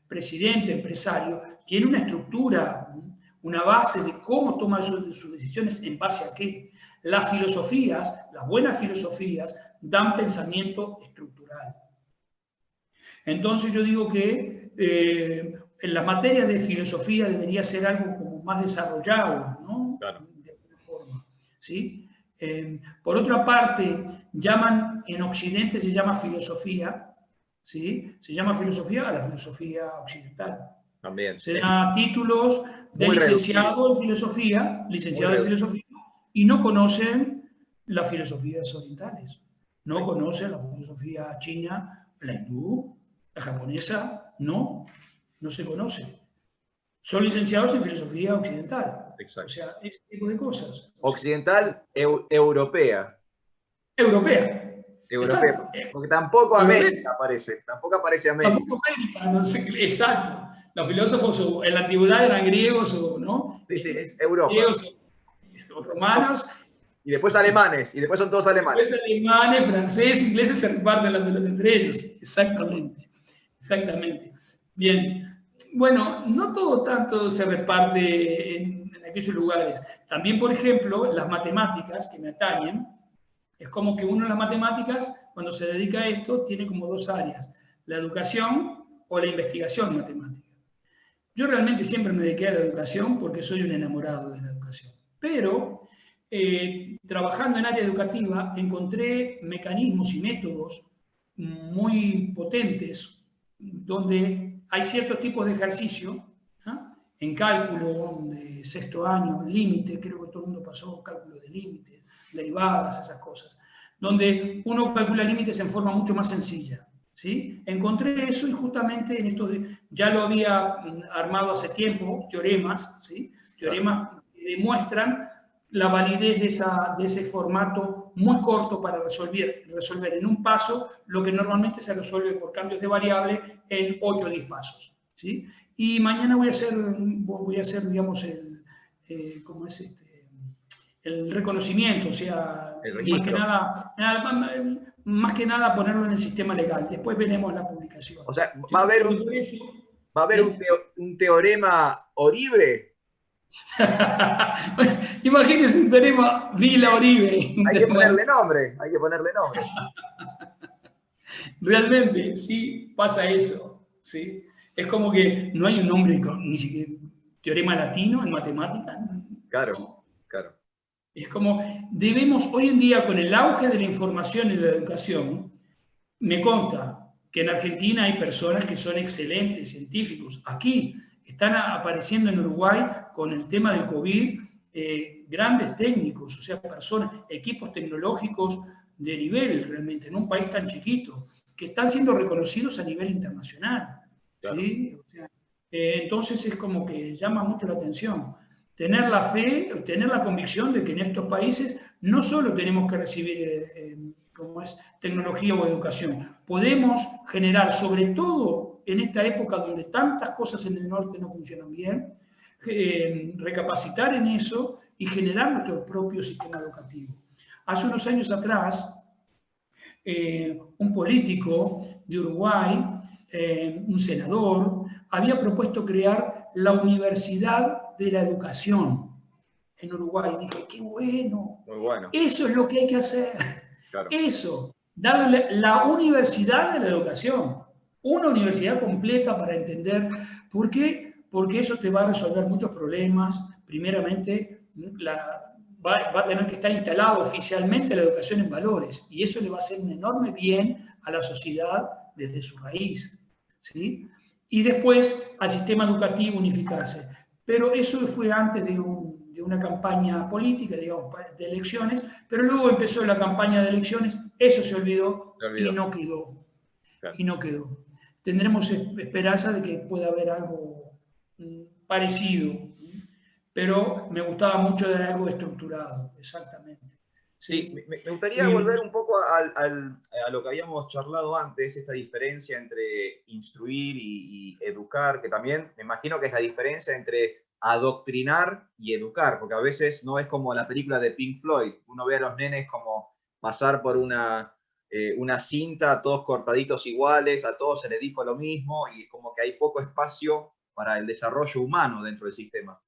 presidente, empresario, tiene una estructura, una base de cómo toma sus decisiones, en base a qué. Las filosofías, las buenas filosofías, dan pensamiento estructural. Entonces yo digo que en la materia de filosofía debería ser algo como más desarrollado, ¿no? Claro. De alguna forma, ¿sí? Por otra parte, en Occidente se llama filosofía, ¿sí? Se llama filosofía a la filosofía occidental. También. Se da títulos de Muy licenciado reducido. en filosofía, y no conocen las filosofías orientales. No conocen la filosofía china, la hindú, la japonesa, no se conoce. Son licenciados en filosofía occidental. Exacto. O sea, ese tipo de cosas. Occidental, europea. Europea. Europea. Porque tampoco Europea. América aparece. Tampoco aparece América. Tampoco América, no sé, exacto. Los filósofos en la antigüedad eran griegos, ¿no? Sí, sí, es Europa. Griegos o romanos. Y después alemanes, y después son todos alemanes. Después alemanes, franceses, ingleses se reparten la pelota entre ellos. Exactamente, exactamente. Bien, bueno, no todo tanto se reparte en aquellos lugares. También, por ejemplo, las matemáticas que me atañen, es como que uno en las matemáticas, cuando se dedica a esto, tiene como dos áreas, la educación o la investigación matemática. Yo realmente siempre me dediqué a la educación porque soy un enamorado de la educación. Pero trabajando en área educativa encontré mecanismos y métodos muy potentes donde hay ciertos tipos de ejercicio, ¿ah? En cálculo de sexto año, límite, creo que todo el mundo pasó cálculo de límite, derivadas, esas cosas, donde uno calcula límites en forma mucho más sencilla. ¿Sí? Encontré eso y justamente en esto ya lo había armado hace tiempo, teoremas, ¿sí? Teoremas que demuestran la validez de ese formato muy corto para resolver en un paso lo que normalmente se resuelve por cambios de variable en 8 o 10 pasos. ¿Sí? Y mañana voy a hacer digamos, ¿cómo es el reconocimiento, o sea, más que nada ponerlo en el sistema legal. Después veremos la publicación. O sea, va a haber un teorema Oribe. Imagínense un teorema Vila-Oribe. Hay que ponerle nombre, hay que ponerle nombre. Realmente, sí, pasa eso. ¿Sí? Es como que no hay un nombre, ni siquiera teorema latino en matemáticas. Claro, claro. Es como, hoy en día, con el auge de la información y la educación, me consta que en Argentina hay personas que son excelentes científicos. Aquí están apareciendo en Uruguay con el tema del COVID grandes técnicos, o sea, personas, equipos tecnológicos de nivel realmente, en un país tan chiquito, que están siendo reconocidos a nivel internacional. Claro. ¿Sí? O sea, entonces es como que llama mucho la atención. Tener la fe, tener la convicción de que en estos países no solo tenemos que recibir como es tecnología o educación, podemos generar, sobre todo en esta época donde tantas cosas en el norte no funcionan bien, recapacitar en eso y generar nuestro propio sistema educativo. Hace unos años atrás, un político de Uruguay, un senador, había propuesto crear la Universidad de la Educación en Uruguay. Y dije, qué bueno. Muy bueno. Eso es lo que hay que hacer. Claro. Eso, darle la Universidad de la Educación. Una universidad completa para entender. ¿Por qué? Porque eso te va a resolver muchos problemas. Primeramente, va a tener que estar instalado oficialmente la educación en valores. Y eso le va a hacer un enorme bien a la sociedad desde su raíz. ¿Sí? Y después al sistema educativo unificarse. Pero eso fue antes de una campaña política, digamos, de elecciones, pero luego empezó la campaña de elecciones, eso se olvidó. Y no quedó. Claro. Y no quedó. Tendremos esperanza de que pueda haber algo parecido, pero me gustaba mucho de algo estructurado, exactamente. Sí, me gustaría volver un poco a lo que habíamos charlado antes, esta diferencia entre instruir y educar, que también me imagino que es la diferencia entre adoctrinar y educar, porque a veces no es como la película de Pink Floyd, uno ve a los nenes como pasar por una una cinta, todos cortaditos iguales, a todos se les dijo lo mismo, y es como que hay poco espacio para el desarrollo humano dentro del sistema.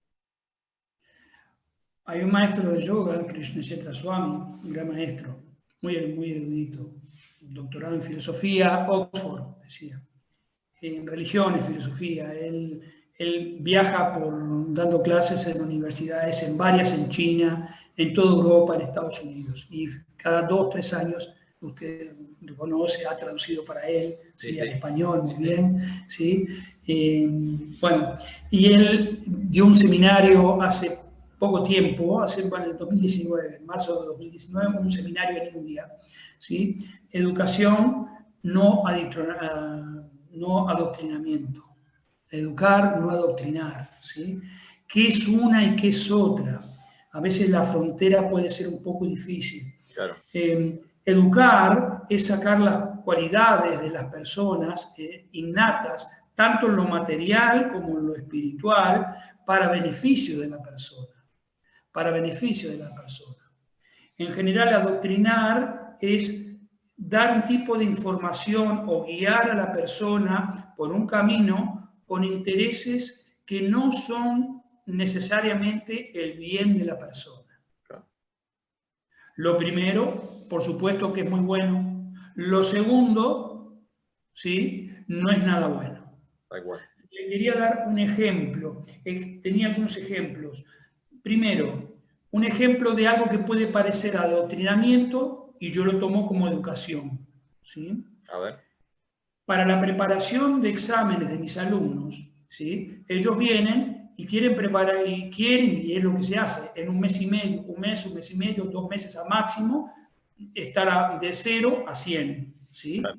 Hay un maestro de yoga, Krishna Kshetra Swami, un gran maestro, muy erudito, doctorado en filosofía, Oxford, decía, en religiones, filosofía. Él viaja dando clases en universidades, en varias en China, en toda Europa, en Estados Unidos. Y cada 2 o 3 años, usted lo conoce, ha traducido para él, ¿sí? Al español, muy bien. ¿Sí? Bueno, y él dio un seminario hace poco tiempo, en el 2019, en marzo de 2019, un seminario en India, ¿sí? Educación, no adoctrinamiento. Educar, no adoctrinar, ¿sí? ¿Qué es una y qué es otra? A veces la frontera puede ser un poco difícil. Claro. Educar es sacar las cualidades de las personas innatas, tanto en lo material como en lo espiritual, para beneficio de la persona. Para beneficio de la persona. En general, adoctrinar es dar un tipo de información o guiar a la persona por un camino con intereses que no son necesariamente el bien de la persona. Claro. Lo primero, por supuesto que es muy bueno. Lo segundo, ¿sí? No es nada bueno. Da igual. Le quería dar un ejemplo. Tenía algunos ejemplos. Primero, un ejemplo de algo que puede parecer adoctrinamiento y yo lo tomo como educación. ¿Sí? A ver. Para la preparación de exámenes de mis alumnos, ¿sí? Ellos vienen y quieren preparar, y es lo que se hace, en un mes y medio, un mes y medio, 2 meses a máximo, estar de 0 a 100. ¿Sí? Claro.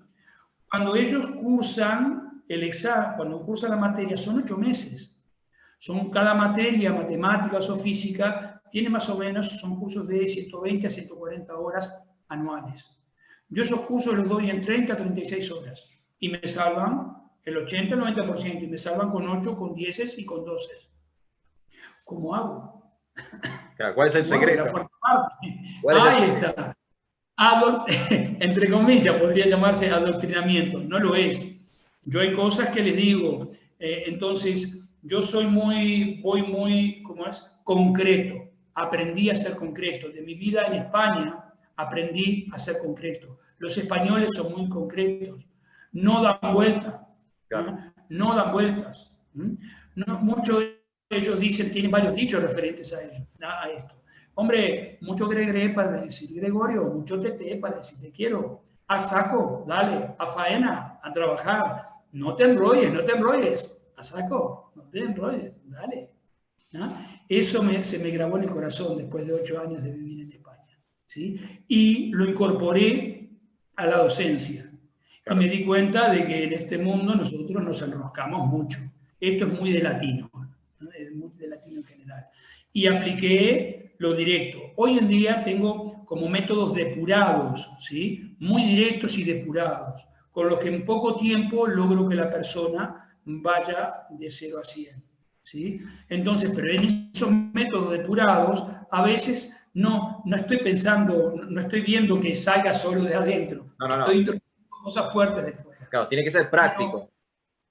Cuando ellos cursan el examen, cuando cursan la materia, son 8 meses. Cada materia, matemáticas o física, tiene más o menos, son cursos de 120 a 140 horas anuales. Yo esos cursos los doy en 30 a 36 horas y me salvan el 80 al 90% y me salvan con 8, con 10 y con 12. ¿Cómo hago? Claro, ¿cuál es el secreto? Ahí está. Entre comillas, podría llamarse adoctrinamiento. No lo es. Yo hay cosas que les digo. Entonces, yo voy muy, ¿cómo es? Concreto. Aprendí a ser concreto. De mi vida en España, aprendí a ser concreto. Los españoles son muy concretos. No dan vuelta. Claro. No dan vueltas. No, muchos de ellos tienen varios dichos referentes a esto. Hombre, mucho gregre para decir Gregorio, mucho tete para decir te quiero. A saco, dale, a faena, a trabajar. No te enrolles. A saco, no te enrolles, dale. ¿No? Eso se me grabó en el corazón después de 8 años de vivir en España. ¿Sí? Y lo incorporé a la docencia. Claro. Y me di cuenta de que en este mundo nosotros nos enroscamos mucho. Esto es muy de latino, ¿no? Es muy de latino en general. Y apliqué lo directo. Hoy en día tengo como métodos depurados, ¿sí? Muy directos y depurados, con los que en poco tiempo logro que la persona vaya de 0 a 100. ¿Sí? Entonces, pero en esos métodos depurados, a veces no estoy pensando, no estoy viendo que salga solo de adentro. Estoy introduciendo cosas fuertes de fuera. Claro, tiene que ser práctico.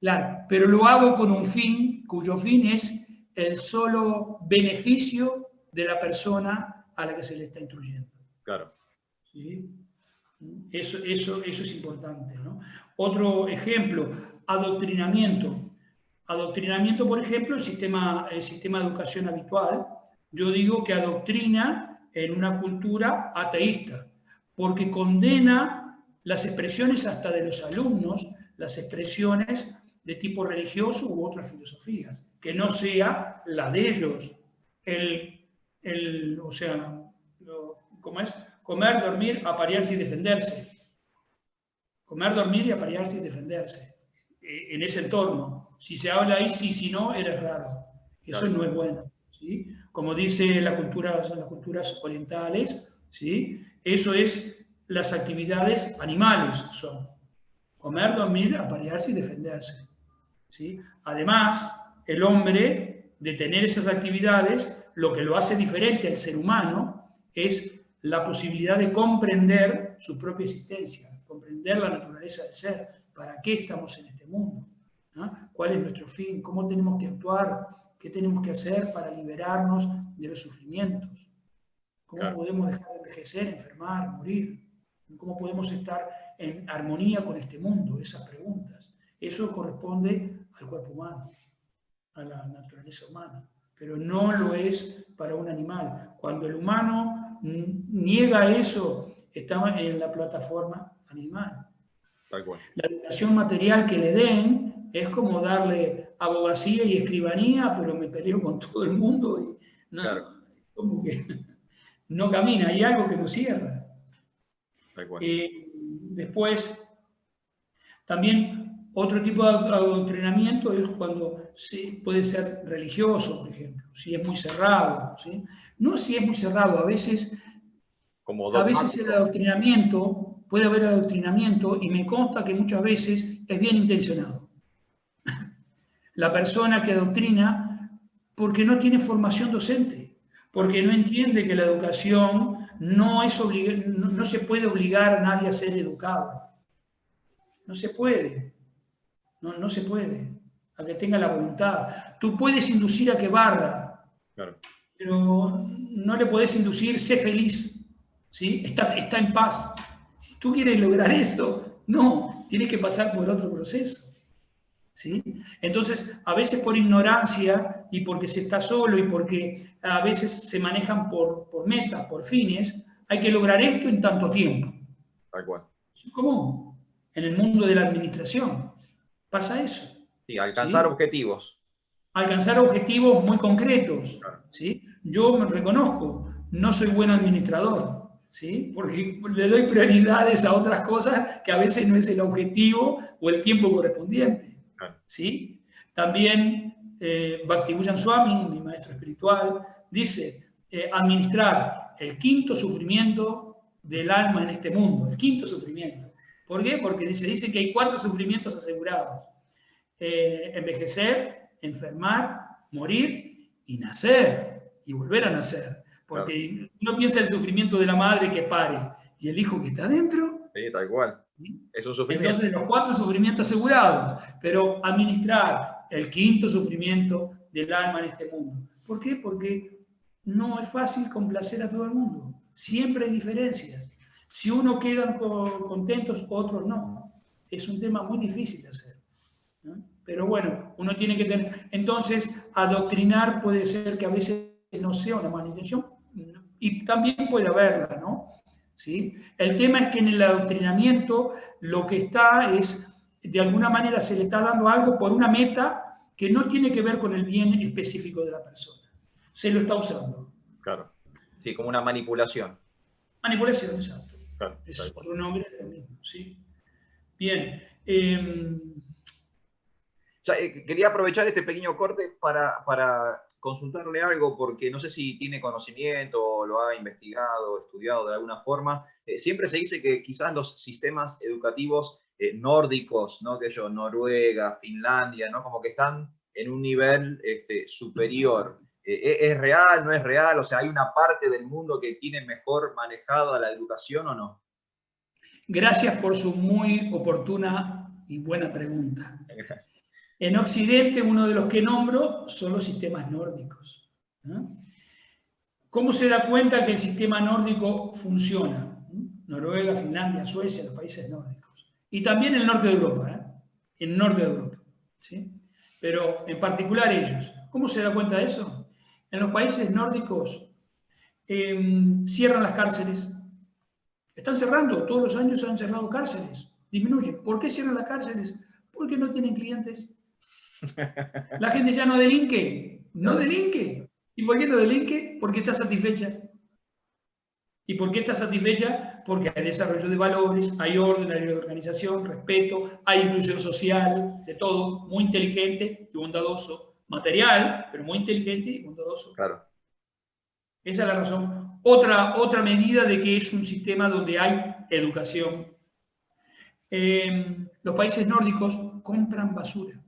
Claro, pero lo hago con un fin, cuyo fin es el solo beneficio de la persona a la que se le está instruyendo. Claro. ¿Sí? Eso es importante, ¿no? Otro ejemplo, adoctrinamiento. Adoctrinamiento, por ejemplo, el sistema de educación habitual, yo digo que adoctrina en una cultura ateísta, porque condena las expresiones hasta de los alumnos, las expresiones de tipo religioso u otras filosofías, que no sea la de ellos. ¿Cómo es? Comer, dormir, aparearse y defenderse. Comer, dormir y aparearse y defenderse. En ese entorno. Si se habla ahí, sí, si no, eres raro. Eso no es bueno. ¿Sí? Como dice las culturas orientales, ¿sí? Eso es las actividades animales son. Comer, dormir, aparearse y defenderse. ¿Sí? Además, el hombre, de tener esas actividades, lo que lo hace diferente al ser humano es la posibilidad de comprender su propia existencia, comprender la naturaleza del ser, para qué estamos en este mundo, ¿no? ¿Cuál es nuestro fin? ¿Cómo tenemos que actuar? ¿Qué tenemos que hacer para liberarnos de los sufrimientos? ¿Cómo podemos dejar de envejecer, enfermar, morir? ¿Cómo podemos estar en armonía con este mundo? Esas preguntas. Eso corresponde al cuerpo humano, a la naturaleza humana, pero no lo es para un animal. Cuando el humano niega eso, está en la plataforma animal. Tal cual. La educación material que le den es como darle abogacía y escribanía, pero me peleo con todo el mundo y no, como que no camina, hay algo que lo cierra. Tal cual. Después, también otro tipo de adoctrinamiento es cuando puede ser religioso, por ejemplo, si es muy cerrado, ¿sí? No si es muy cerrado, a veces el adoctrinamiento, puede haber adoctrinamiento y me consta que muchas veces es bien intencionado. La persona que adoctrina porque no tiene formación docente, porque no entiende que la educación no se puede obligar a nadie a ser educado. No se puede. No se puede. A que tenga la voluntad. Tú puedes inducir a que barra, pero no le podés inducir, sé feliz. ¿Sí? Está en paz. Si tú quieres lograr eso, no, tienes que pasar por otro proceso. ¿Sí? Entonces, a veces por ignorancia y porque se está solo y porque a veces se manejan por metas, por fines, hay que lograr esto en tanto tiempo. Tal cual. Es común. En el mundo de la administración pasa eso. Sí, alcanzar objetivos. Alcanzar objetivos muy concretos. ¿Sí? Yo me reconozco, no soy buen administrador, ¿sí? Porque le doy prioridades a otras cosas que a veces no es el objetivo o el tiempo correspondiente. ¿Sí? También Bhakti-Bhujan Swami, mi maestro espiritual, dice administrar el quinto sufrimiento del alma en este mundo, el quinto sufrimiento. ¿Por qué? Porque dice que hay 4 sufrimientos asegurados. Envejecer, enfermar, morir y nacer, y volver a nacer. Porque uno piensa en el sufrimiento de la madre que pare y el hijo que está dentro. Sí, tal cual. Es un sufrimiento. Entonces, los 4 sufrimientos asegurados, pero administrar el quinto sufrimiento del alma en este mundo. ¿Por qué? Porque no es fácil complacer a todo el mundo. Siempre hay diferencias. Si uno quedan contentos, otros no. Es un tema muy difícil de hacer, ¿no? Pero bueno, uno tiene que tener... Entonces, adoctrinar puede ser que a veces no sea una mala intención, y también puede haberla, ¿no? ¿Sí? El tema es que en el adoctrinamiento lo que está es, de alguna manera se le está dando algo por una meta que no tiene que ver con el bien específico de la persona. Se lo está usando. Claro. Sí, como una manipulación. Manipulación, exacto. Claro, es otro nombre de lo mismo, ¿sí? Bien. Quería aprovechar este pequeño corte para consultarle algo, porque no sé si tiene conocimiento o lo ha investigado, estudiado de alguna forma. Siempre se dice que quizás los sistemas educativos nórdicos, ¿no? Que Noruega, Finlandia, ¿no? Como que están en un nivel superior. ¿Es real, no es real? O sea, ¿hay una parte del mundo que tiene mejor manejada la educación o no? Gracias por su muy oportuna y buena pregunta. Gracias. En Occidente, uno de los que nombro son los sistemas nórdicos, ¿no? ¿Cómo se da cuenta que el sistema nórdico funciona? Noruega, Finlandia, Suecia, los países nórdicos. Y también el norte de Europa, el norte de Europa, ¿sí? Pero en particular ellos. ¿Cómo se da cuenta de eso? En los países nórdicos cierran las cárceles. Están cerrando, todos los años han cerrado cárceles. Disminuyen. ¿Por qué cierran las cárceles? Porque no tienen clientes. La gente ya no delinque. No delinque. ¿Y por qué no delinque? Porque está satisfecha. ¿Y por qué está satisfecha? Porque hay desarrollo de valores, hay orden, hay organización, respeto, hay inclusión social, de todo, muy inteligente y bondadoso. Material, pero muy inteligente y bondadoso. Claro. Esa es la razón. Otra medida de que es un sistema donde hay educación. Los países nórdicos compran basura.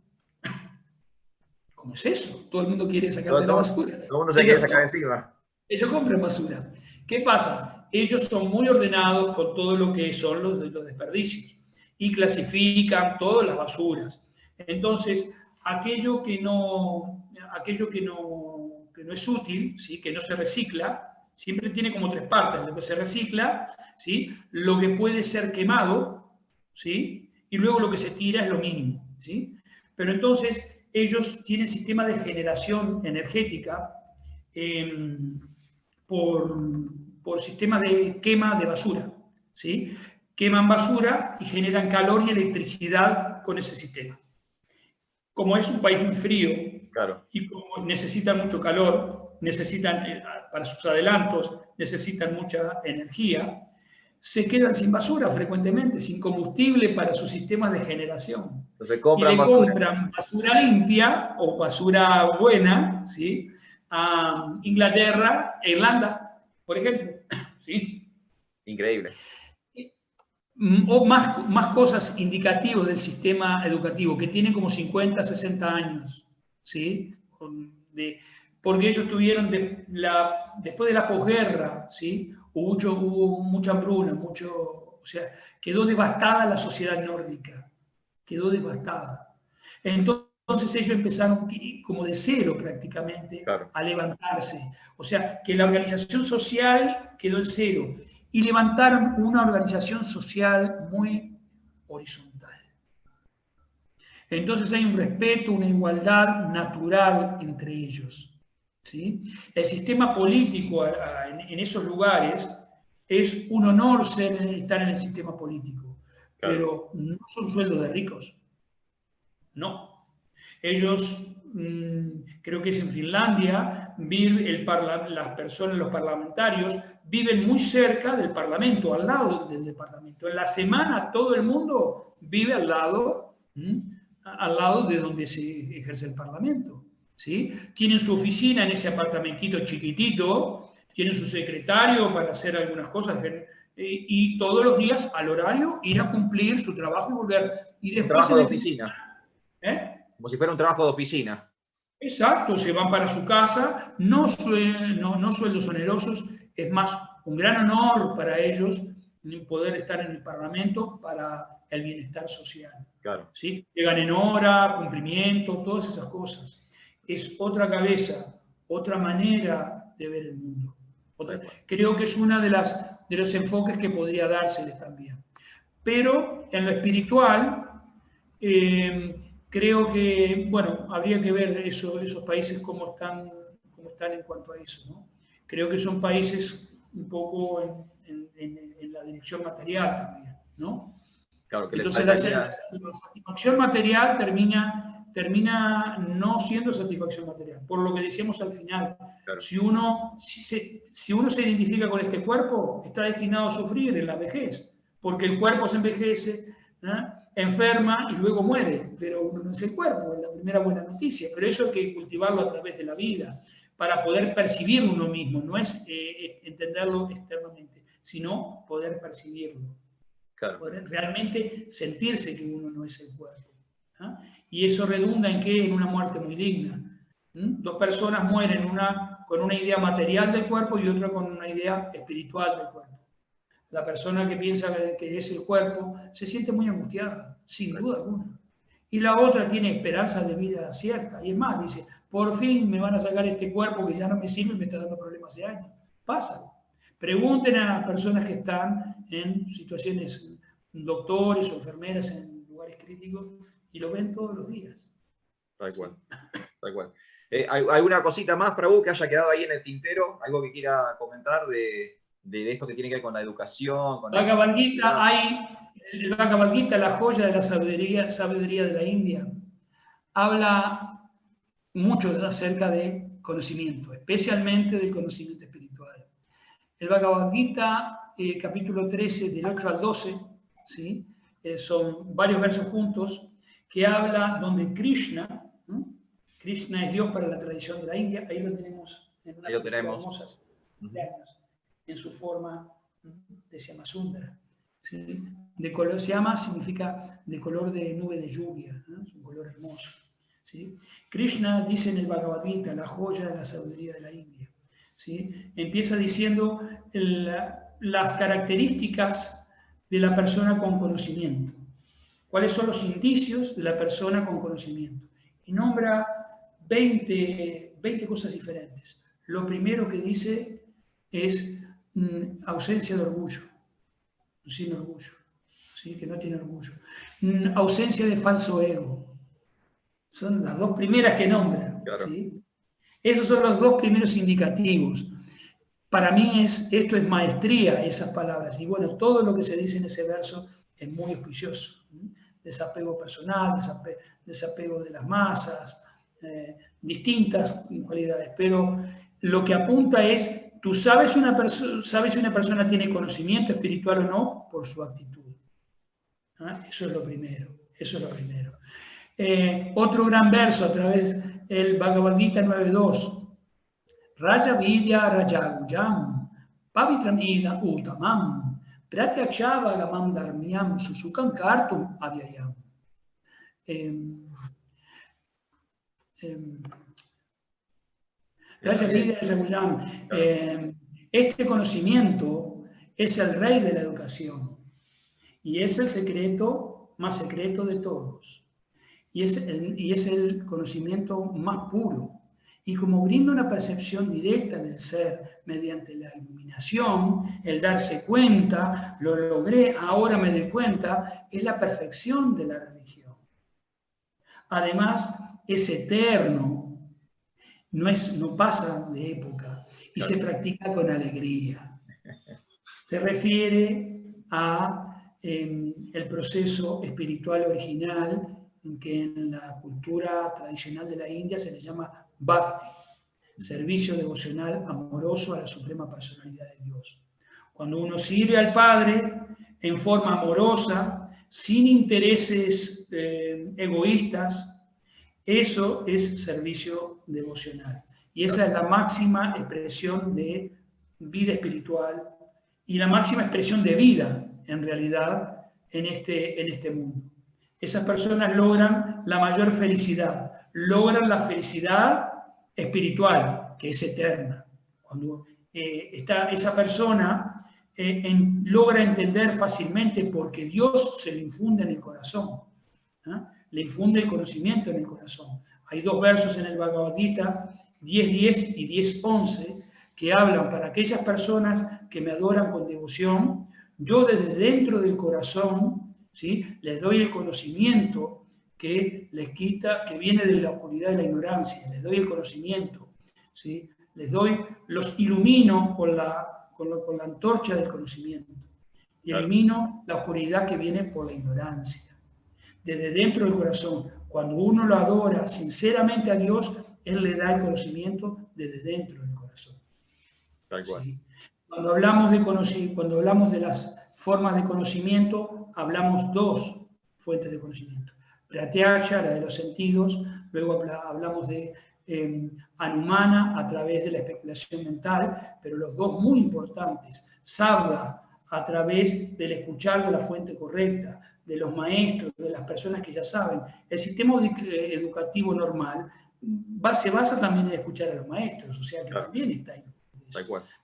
¿Cómo es eso? Todo el mundo quiere sacarse la basura. Todo el mundo se quiere sacar encima. Ellos compran basura. ¿Qué pasa? ellos son muy ordenados con todo lo que son los desperdicios y clasifican todas las basuras. Entonces, aquello que no es útil, ¿sí? Que no se recicla, siempre tiene como tres partes: lo que se recicla, ¿sí? Lo que puede ser quemado, ¿sí? Y luego lo que se tira es lo mínimo, ¿sí? Pero entonces ellos tienen sistema de generación energética por sistemas de quema de basura, ¿sí? Queman basura y generan calor y electricidad con ese sistema. Como es un país muy frío, Claro. y como necesitan mucho calor, necesitan, para sus adelantos, necesitan mucha energía, se quedan sin basura frecuentemente, sin combustible para sus sistemas de generación. Entonces Y compran le basura. compran basura limpia o basura buena, ¿sí? A Inglaterra e Irlanda, por ejemplo. ¿Sí? Increíble. O más cosas indicativas del sistema educativo, que tienen como 50, 60 años, ¿sí? Porque ellos tuvieron, después de la posguerra, ¿sí? Hubo mucha hambruna, o sea, quedó devastada la sociedad nórdica, quedó devastada. Entonces ellos empezaron como de cero prácticamente Claro. a levantarse. O sea, que la organización social quedó en cero y levantaron una organización social muy horizontal. Entonces hay un respeto, una igualdad natural entre ellos, ¿sí? El sistema político en esos lugares es un honor estar en el sistema político, Claro. pero no son sueldos de ricos, no. Ellos, creo que es en Finlandia, las personas, los parlamentarios, viven muy cerca del Parlamento, al lado del Departamento. En la semana todo el mundo vive al lado de donde se ejerce el Parlamento, ¿sí? Tienen su oficina en ese apartamentito chiquitito, tienen su secretario para hacer algunas cosas, y todos los días al horario ir a cumplir su trabajo y volver. Y Un después trabajo de oficina. Como si fuera un trabajo de oficina. Exacto, se van para su casa, no sueldos onerosos, es más, un gran honor para ellos poder estar en el Parlamento para el bienestar social. Claro. ¿Sí? Llegan en hora, cumplimiento, todas esas cosas. Es otra cabeza, otra manera de ver el mundo. Creo que es uno de los enfoques que podría dárseles también. Pero en lo espiritual, creo que, bueno, habría que ver esos países cómo están en cuanto a eso, ¿no? Creo que son países un poco en la dirección material también, ¿no? Claro, que Entonces les la satisfacción material termina no siendo satisfacción material, por lo que decíamos al final. Claro. Si uno se identifica con este cuerpo, está destinado a sufrir en la vejez, porque el cuerpo se envejece, enferma y luego muere, pero uno no es el cuerpo, es la primera buena noticia. Pero eso hay que cultivarlo a través de la vida, para poder percibirlo uno mismo, no es entenderlo externamente, sino poder percibirlo. Claro. Poder realmente sentirse que uno no es el cuerpo. Y eso redunda en ¿qué? En una muerte muy digna. Dos personas mueren, una con una idea material del cuerpo y otra con una idea espiritual del cuerpo. La persona que piensa que es el cuerpo se siente muy angustiada, sin duda alguna. Y la otra tiene esperanza de vida cierta. Y es más, dice, por fin me van a sacar este cuerpo que ya no me sirve y me está dando problemas de años. Pasa. Pregunten a las personas que están en situaciones, doctores o enfermeras en lugares críticos, y lo ven todos los días. Tal cual. Tal cual. ¿Hay una cosita más, Prabhu, que haya quedado ahí en el tintero? ¿Algo que quiera comentar de esto que tiene que ver con la educación? Con el Bhagavad Gita, la joya de la sabiduría de la India, habla mucho acerca de conocimiento, especialmente del conocimiento espiritual. El Bhagavad Gita, capítulo 13, del 8 al 12, ¿sí? Son varios versos juntos, que habla donde Krishna, Krishna es Dios para la tradición de la India, ahí lo tenemos en una película hermosa, en su forma de Shyamasundara. ¿Sí? De color, Shyama significa de color de nube de lluvia, ¿no? Es un color hermoso. ¿Sí? Krishna dice en el Bhagavad Gita, la joya de la sabiduría de la India, ¿sí? Empieza diciendo las características de la persona con conocimiento. ¿Cuáles son los indicios de la persona con conocimiento? Y nombra 20 cosas diferentes. Lo primero que dice es ausencia de orgullo, sin orgullo, ¿sí? Que no tiene orgullo. Ausencia de falso ego. Son las dos primeras que nombran. Claro. ¿Sí? Esos son los dos primeros indicativos. Para mí esto es maestría, esas palabras. Y bueno, todo lo que se dice en ese verso es muy auspicioso. Desapego personal, desapego de las masas, distintas cualidades. Pero lo que apunta es, tú sabes si una persona tiene conocimiento espiritual o no por su actitud. Eso es lo primero. Eso es lo primero. Otro gran verso a través del Bhagavad Gita 9.2. Raja Vidya Rajagujam Pavitram Ida Uttamam Pratyakshavagamam Dharmyam Susukam Kartum Avyayam. Raja Vidya Rajagujam. Este conocimiento es el rey de la educación y es el secreto más secreto de todos. Y es el conocimiento más puro. Y como brinda una percepción directa del ser mediante la iluminación, el darse cuenta, lo logré, ahora me doy cuenta, es la perfección de la religión. Además, es eterno, no pasa de época y se practica con alegría. Se refiere a el proceso espiritual original que en la cultura tradicional de la India se le llama Bhakti, servicio devocional amoroso a la suprema personalidad de Dios. Cuando uno sirve al Padre en forma amorosa, sin intereses egoístas, eso es servicio devocional. Y esa es la máxima expresión de vida espiritual y la máxima expresión de vida, en realidad, en este mundo. Esas personas logran la mayor felicidad, logran la felicidad espiritual, que es eterna. Cuando esa persona logra entender fácilmente porque Dios se le infunde en el corazón, le infunde el conocimiento en el corazón. Hay dos versos en el Bhagavad Gita, 10.10 y 10.11, que hablan para aquellas personas que me adoran con devoción, yo desde dentro del corazón, ¿sí?, les doy el conocimiento que les quita, que viene de la oscuridad y la ignorancia, les doy el conocimiento, ¿sí?, los ilumino con la antorcha del conocimiento, y elimino la oscuridad que viene por la ignorancia. Desde dentro del corazón, cuando uno lo adora sinceramente a Dios, Él le da el conocimiento desde dentro del corazón. Tal cual. ¿Sí? Cuando hablamos de las formas de conocimiento, hablamos dos fuentes de conocimiento. Pratyaksha, la de los sentidos, luego hablamos de Anumana a través de la especulación mental, pero los dos muy importantes, Sabda a través del escuchar de la fuente correcta, de los maestros, de las personas que ya saben. El sistema educativo normal se basa también en escuchar a los maestros, o sea que también está ahí.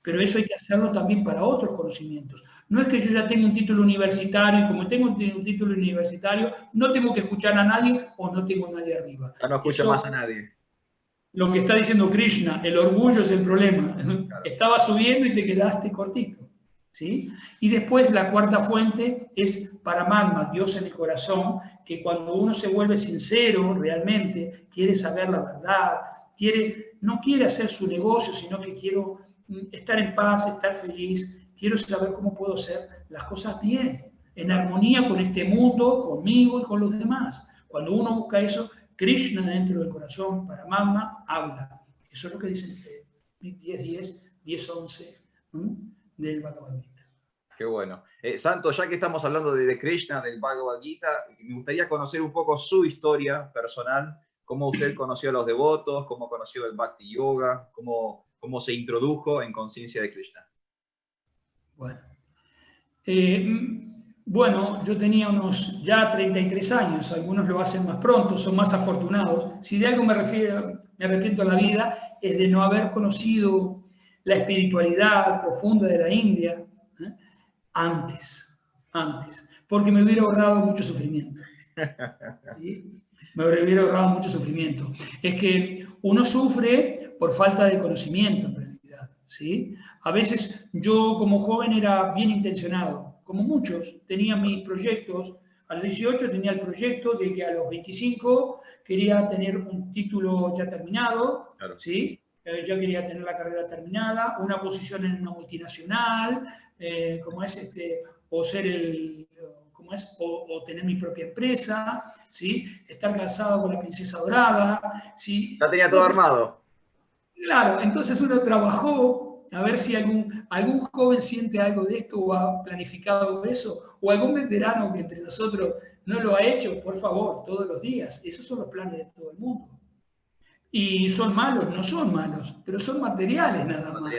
Pero eso hay que hacerlo también para otros conocimientos. No es que yo ya tenga un título universitario y como tengo un título universitario, no tengo que escuchar a nadie o no tengo a nadie arriba. Ya no escucha más a nadie. Lo que está diciendo Krishna, el orgullo es el problema. Claro. Estaba subiendo y te quedaste cortito. ¿Sí? Y después la cuarta fuente es Paramatma, Dios en el corazón, que cuando uno se vuelve sincero realmente, quiere saber la verdad, no quiere hacer su negocio, sino que quiero estar en paz, estar feliz, quiero saber cómo puedo hacer las cosas bien, en armonía con este mundo, conmigo y con los demás. Cuando uno busca eso, Krishna dentro del corazón, Paramatma, habla. Eso es lo que dice 10.10, 10.11 del Bhagavad Gita. Qué bueno. Santo, ya que estamos hablando de Krishna, del Bhagavad Gita, me gustaría conocer un poco su historia personal, cómo usted conoció a los devotos, cómo conoció el Bhakti Yoga, cómo se introdujo en conciencia de Krishna. Bueno, yo tenía unos ya 33 años, algunos lo hacen más pronto, son más afortunados. Si de algo me arrepiento en la vida, es de no haber conocido la espiritualidad profunda de la India, antes, porque me hubiera ahorrado mucho sufrimiento. ¿Sí? Me hubiera ahorrado mucho sufrimiento. Es que uno sufre por falta de conocimiento, en realidad, ¿sí? A veces yo como joven era bien intencionado, como muchos, tenía mis proyectos. A los 18 tenía el proyecto de que a los 25 quería tener un título ya terminado, Claro. ¿sí? Ya quería tener la carrera terminada, una posición en una multinacional, como es o ser o tener mi propia empresa, ¿sí? Estar casado con la princesa dorada, ¿sí? Ya tenía todo armado. Claro, entonces uno trabajó, a ver si algún joven siente algo de esto o ha planificado eso, o algún veterano que entre nosotros no lo ha hecho, por favor, todos los días. Esos son los planes de todo el mundo. Y son malos, no son malos, pero son materiales nada más.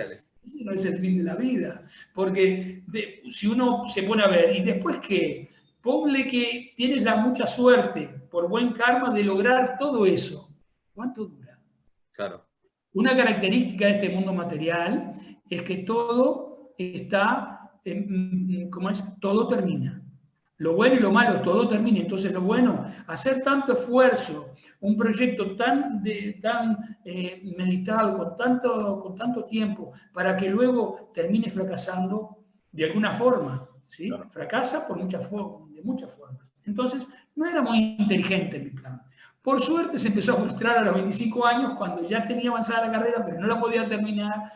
Ese no es el fin de la vida. Porque si uno se pone a ver, y después que ponle que tienes la mucha suerte, por buen karma, de lograr todo eso, ¿cuánto dura? Claro. Una característica de este mundo material es que todo está, ¿cómo es? Todo termina. Lo bueno y lo malo, todo termina. Entonces, lo bueno, hacer tanto esfuerzo, un proyecto tan meditado, con tanto tiempo, para que luego termine fracasando de alguna forma, ¿sí? Claro. Fracasa por de muchas formas. Entonces, no era muy inteligente mi plan. Por suerte se empezó a frustrar a los 25 años cuando ya tenía avanzada la carrera, pero no la podía terminar,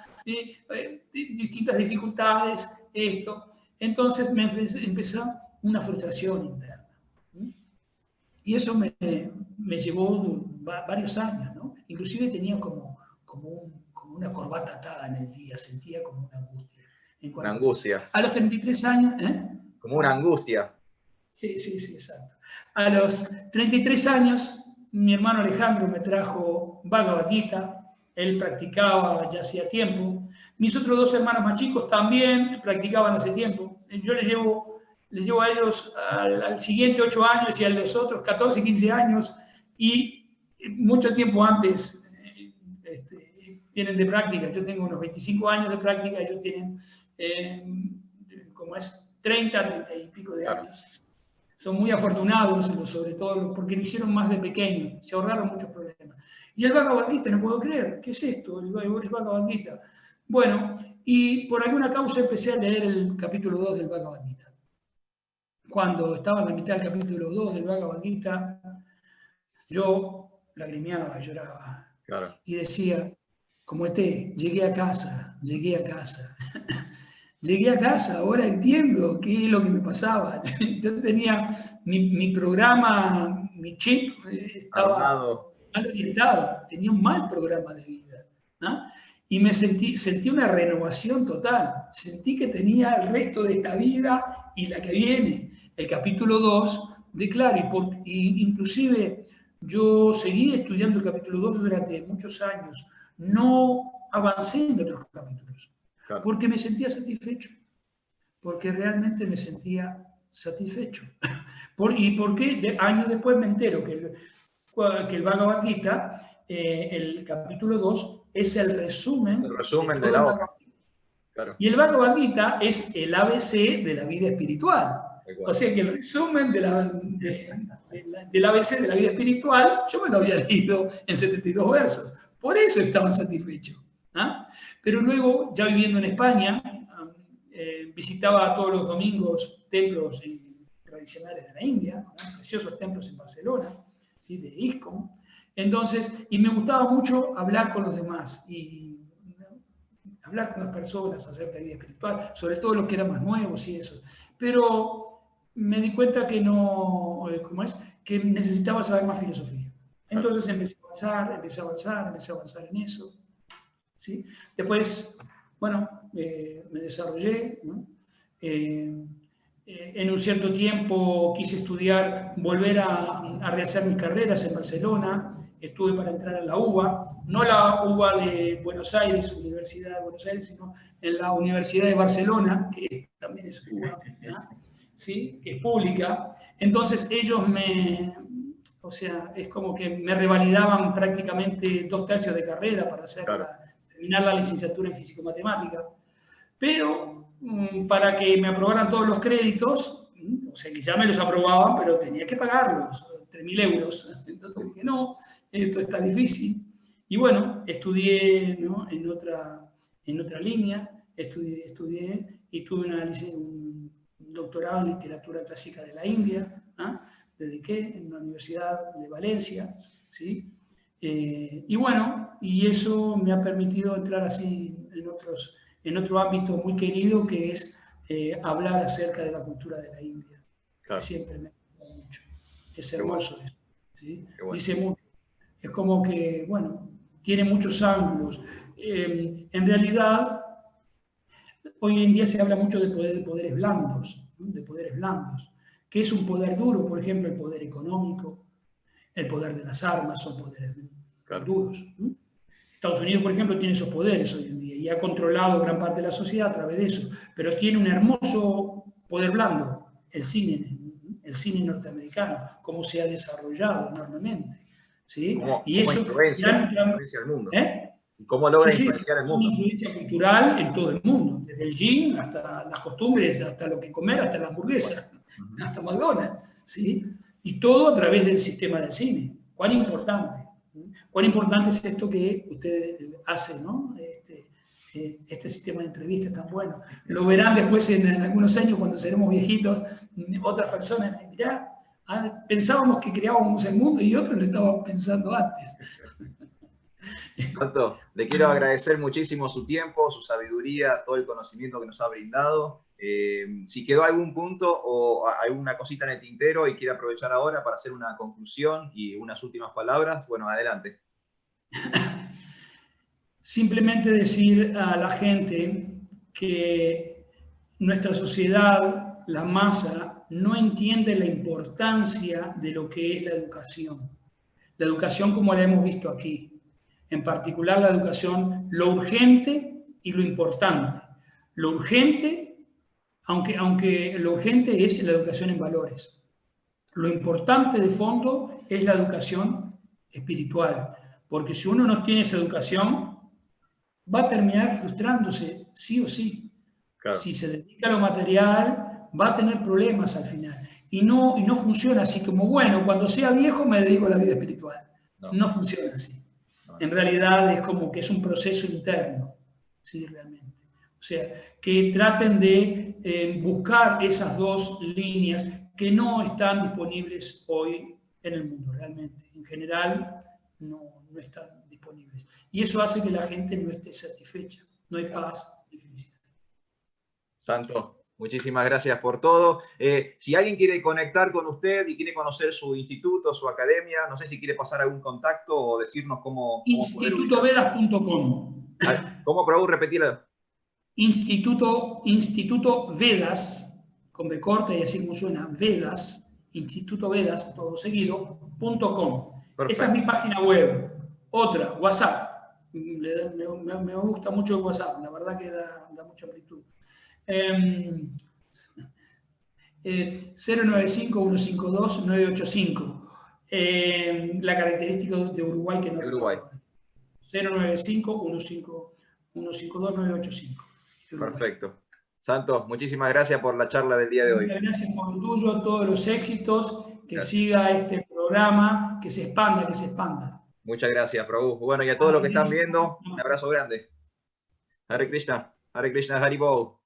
distintas dificultades, esto. Entonces empezó una frustración interna. Y eso me llevó varios años, ¿no? Inclusive tenía como una corbata atada en el día, sentía como una angustia. Una angustia. A los 33 años, Como una angustia. Sí, exacto. A los 33 años, mi hermano Alejandro me trajo Bhagavad Gita, él practicaba ya hacía tiempo. Mis otros dos hermanos más chicos también practicaban hace tiempo. Yo les llevo a ellos al siguiente 8 años y a los otros 14, 15 años, y mucho tiempo antes tienen de práctica. Yo tengo unos 25 años de práctica, ellos tienen como es 30 y pico de años. Son muy afortunados, sobre todo porque lo hicieron más de pequeño, se ahorraron muchos problemas. Y el Bhagavad Gita, no puedo creer, ¿qué es esto? El Bhagavad Gita. Bueno, y por alguna causa empecé a leer el capítulo 2 del Bhagavad Gita. Cuando estaba en la mitad del capítulo 2 del Bhagavad Gita, yo lagrimeaba, lloraba. Claro. Y decía, como llegué a casa. Llegué a casa, ahora entiendo qué es lo que me pasaba. Yo tenía mi programa, mi chip estaba mal orientado, tenía un mal programa de vida, ¿no? Y me sentí una renovación total. Sentí que tenía el resto de esta vida y la que viene. El capítulo 2 declara, y inclusive yo seguí estudiando el capítulo 2 durante muchos años. No avancé en otros capítulos. Claro. Porque me sentía satisfecho. Porque realmente me sentía satisfecho. ¿Y por qué? Años después me entero que el Bhagavad Gita, el capítulo 2, es el resumen de la obra. Claro. Y el Bhagavad Gita es el ABC de la vida espiritual. O sea que el resumen del ABC de la vida espiritual, yo me lo había leído en 72 versos. Por eso estaba satisfecho. ¿Ah? Pero luego, ya viviendo en España, visitaba todos los domingos templos tradicionales de la India, ¿no? Preciosos templos en Barcelona, ¿sí? De ISKCON. Entonces, y me gustaba mucho hablar con los demás y hablar con las personas acerca de vida espiritual, sobre todo los que eran más nuevos y eso. Pero me di cuenta que que necesitaba saber más filosofía. Entonces empecé a avanzar en eso. ¿Sí? Después, bueno, me desarrollé, ¿no? En un cierto tiempo quise estudiar, volver a rehacer mis carreras en Barcelona. Estuve para entrar en la UBA, no la UBA de Buenos Aires, Universidad de Buenos Aires, sino en la Universidad de Barcelona, que también es UBA, ¿no? ¿Sí? Que es pública. Entonces ellos o sea, es como que me revalidaban prácticamente 2/3 de carrera para terminar la licenciatura en físico-matemática. pero para que me aprobaran todos los créditos, o sea que ya me los aprobaban, pero tenía que pagarlos, 3.000 euros. Entonces dije, no, esto está difícil. Y bueno, estudié, ¿no?, en otra línea, estudié y tuve un doctorado en literatura clásica de la India, dediqué en la Universidad de Valencia, ¿sí? Y bueno, y eso me ha permitido entrar así en otro ámbito muy querido, que es hablar acerca de la cultura de la India. Claro. Que siempre me gusta mucho. Es hermoso eso, ¿sí? Bueno. Dice mucho. Es como que, bueno, tiene muchos ángulos. En realidad, hoy en día se habla mucho de poderes blandos, ¿no? De poderes blandos. ¿Qué es un poder duro? Por ejemplo, el poder económico, el poder de las armas, son poderes duros. Estados Unidos, por ejemplo, tiene esos poderes hoy en día y ha controlado gran parte de la sociedad a través de eso, pero tiene un hermoso poder blando, el cine norteamericano, cómo se ha desarrollado enormemente, ¿sí? Y eso influencia el mundo. ¿Y cómo logra influenciar el mundo? Una influencia cultural en todo el mundo, desde el gym hasta las costumbres, hasta lo que comer, hasta la hamburguesa, hasta McDonald's, ¿sí? Y todo a través del sistema del cine. ¿Cuán importante? ¿Cuán importante es esto que usted hace, ¿no? Este sistema de entrevistas tan bueno? Lo verán después en algunos años, cuando seremos viejitos, otras personas, mirá, pensábamos que creábamos el mundo y otros lo estaban pensando antes. Santo, le quiero agradecer muchísimo su tiempo, su sabiduría, todo el conocimiento que nos ha brindado. Si quedó algún punto o alguna cosita en el tintero y quiere aprovechar ahora para hacer una conclusión y unas últimas palabras, bueno, adelante. Simplemente decir a la gente que nuestra sociedad, la masa, no entiende la importancia de lo que es la educación. La educación como la hemos visto aquí. En particular la educación, lo urgente y lo importante. Lo urgente, aunque lo urgente es la educación en valores. Lo importante de fondo es la educación espiritual. Porque si uno no tiene esa educación, va a terminar frustrándose, sí o sí. Claro. Si se dedica a lo material, va a tener problemas al final. Y no funciona así como, bueno, cuando sea viejo me dedico a la vida espiritual. No funciona así. En realidad es como que es un proceso interno, ¿sí? Realmente. O sea, que traten de buscar esas dos líneas que no están disponibles hoy en el mundo, realmente. En general, no están disponibles. Y eso hace que la gente no esté satisfecha. No hay paz ni felicidad. Santo, muchísimas gracias por todo. Si alguien quiere conectar con usted y quiere conocer su instituto, su academia, no sé si quiere pasar algún contacto o decirnos cómo institutovedas.com. ¿Cómo, Prabhu? Repetilo. Instituto Vedas, con B corta y así como suena, Vedas, Instituto Vedas, todo seguido, .com. Esa es mi página web. Otra, WhatsApp. Me gusta mucho el WhatsApp, la verdad que da mucha amplitud. 095-152-985. La característica de Uruguay que no. Uruguay. 095-152-985. Perfecto. Santos, muchísimas gracias por la charla del día de hoy. Gracias por el tuyo, todos los éxitos, que siga este programa, que se expanda, que se expanda. Muchas gracias, Prabhu. Bueno, y a todos los que están viendo, un abrazo grande. Hare Krishna, Hari Bol.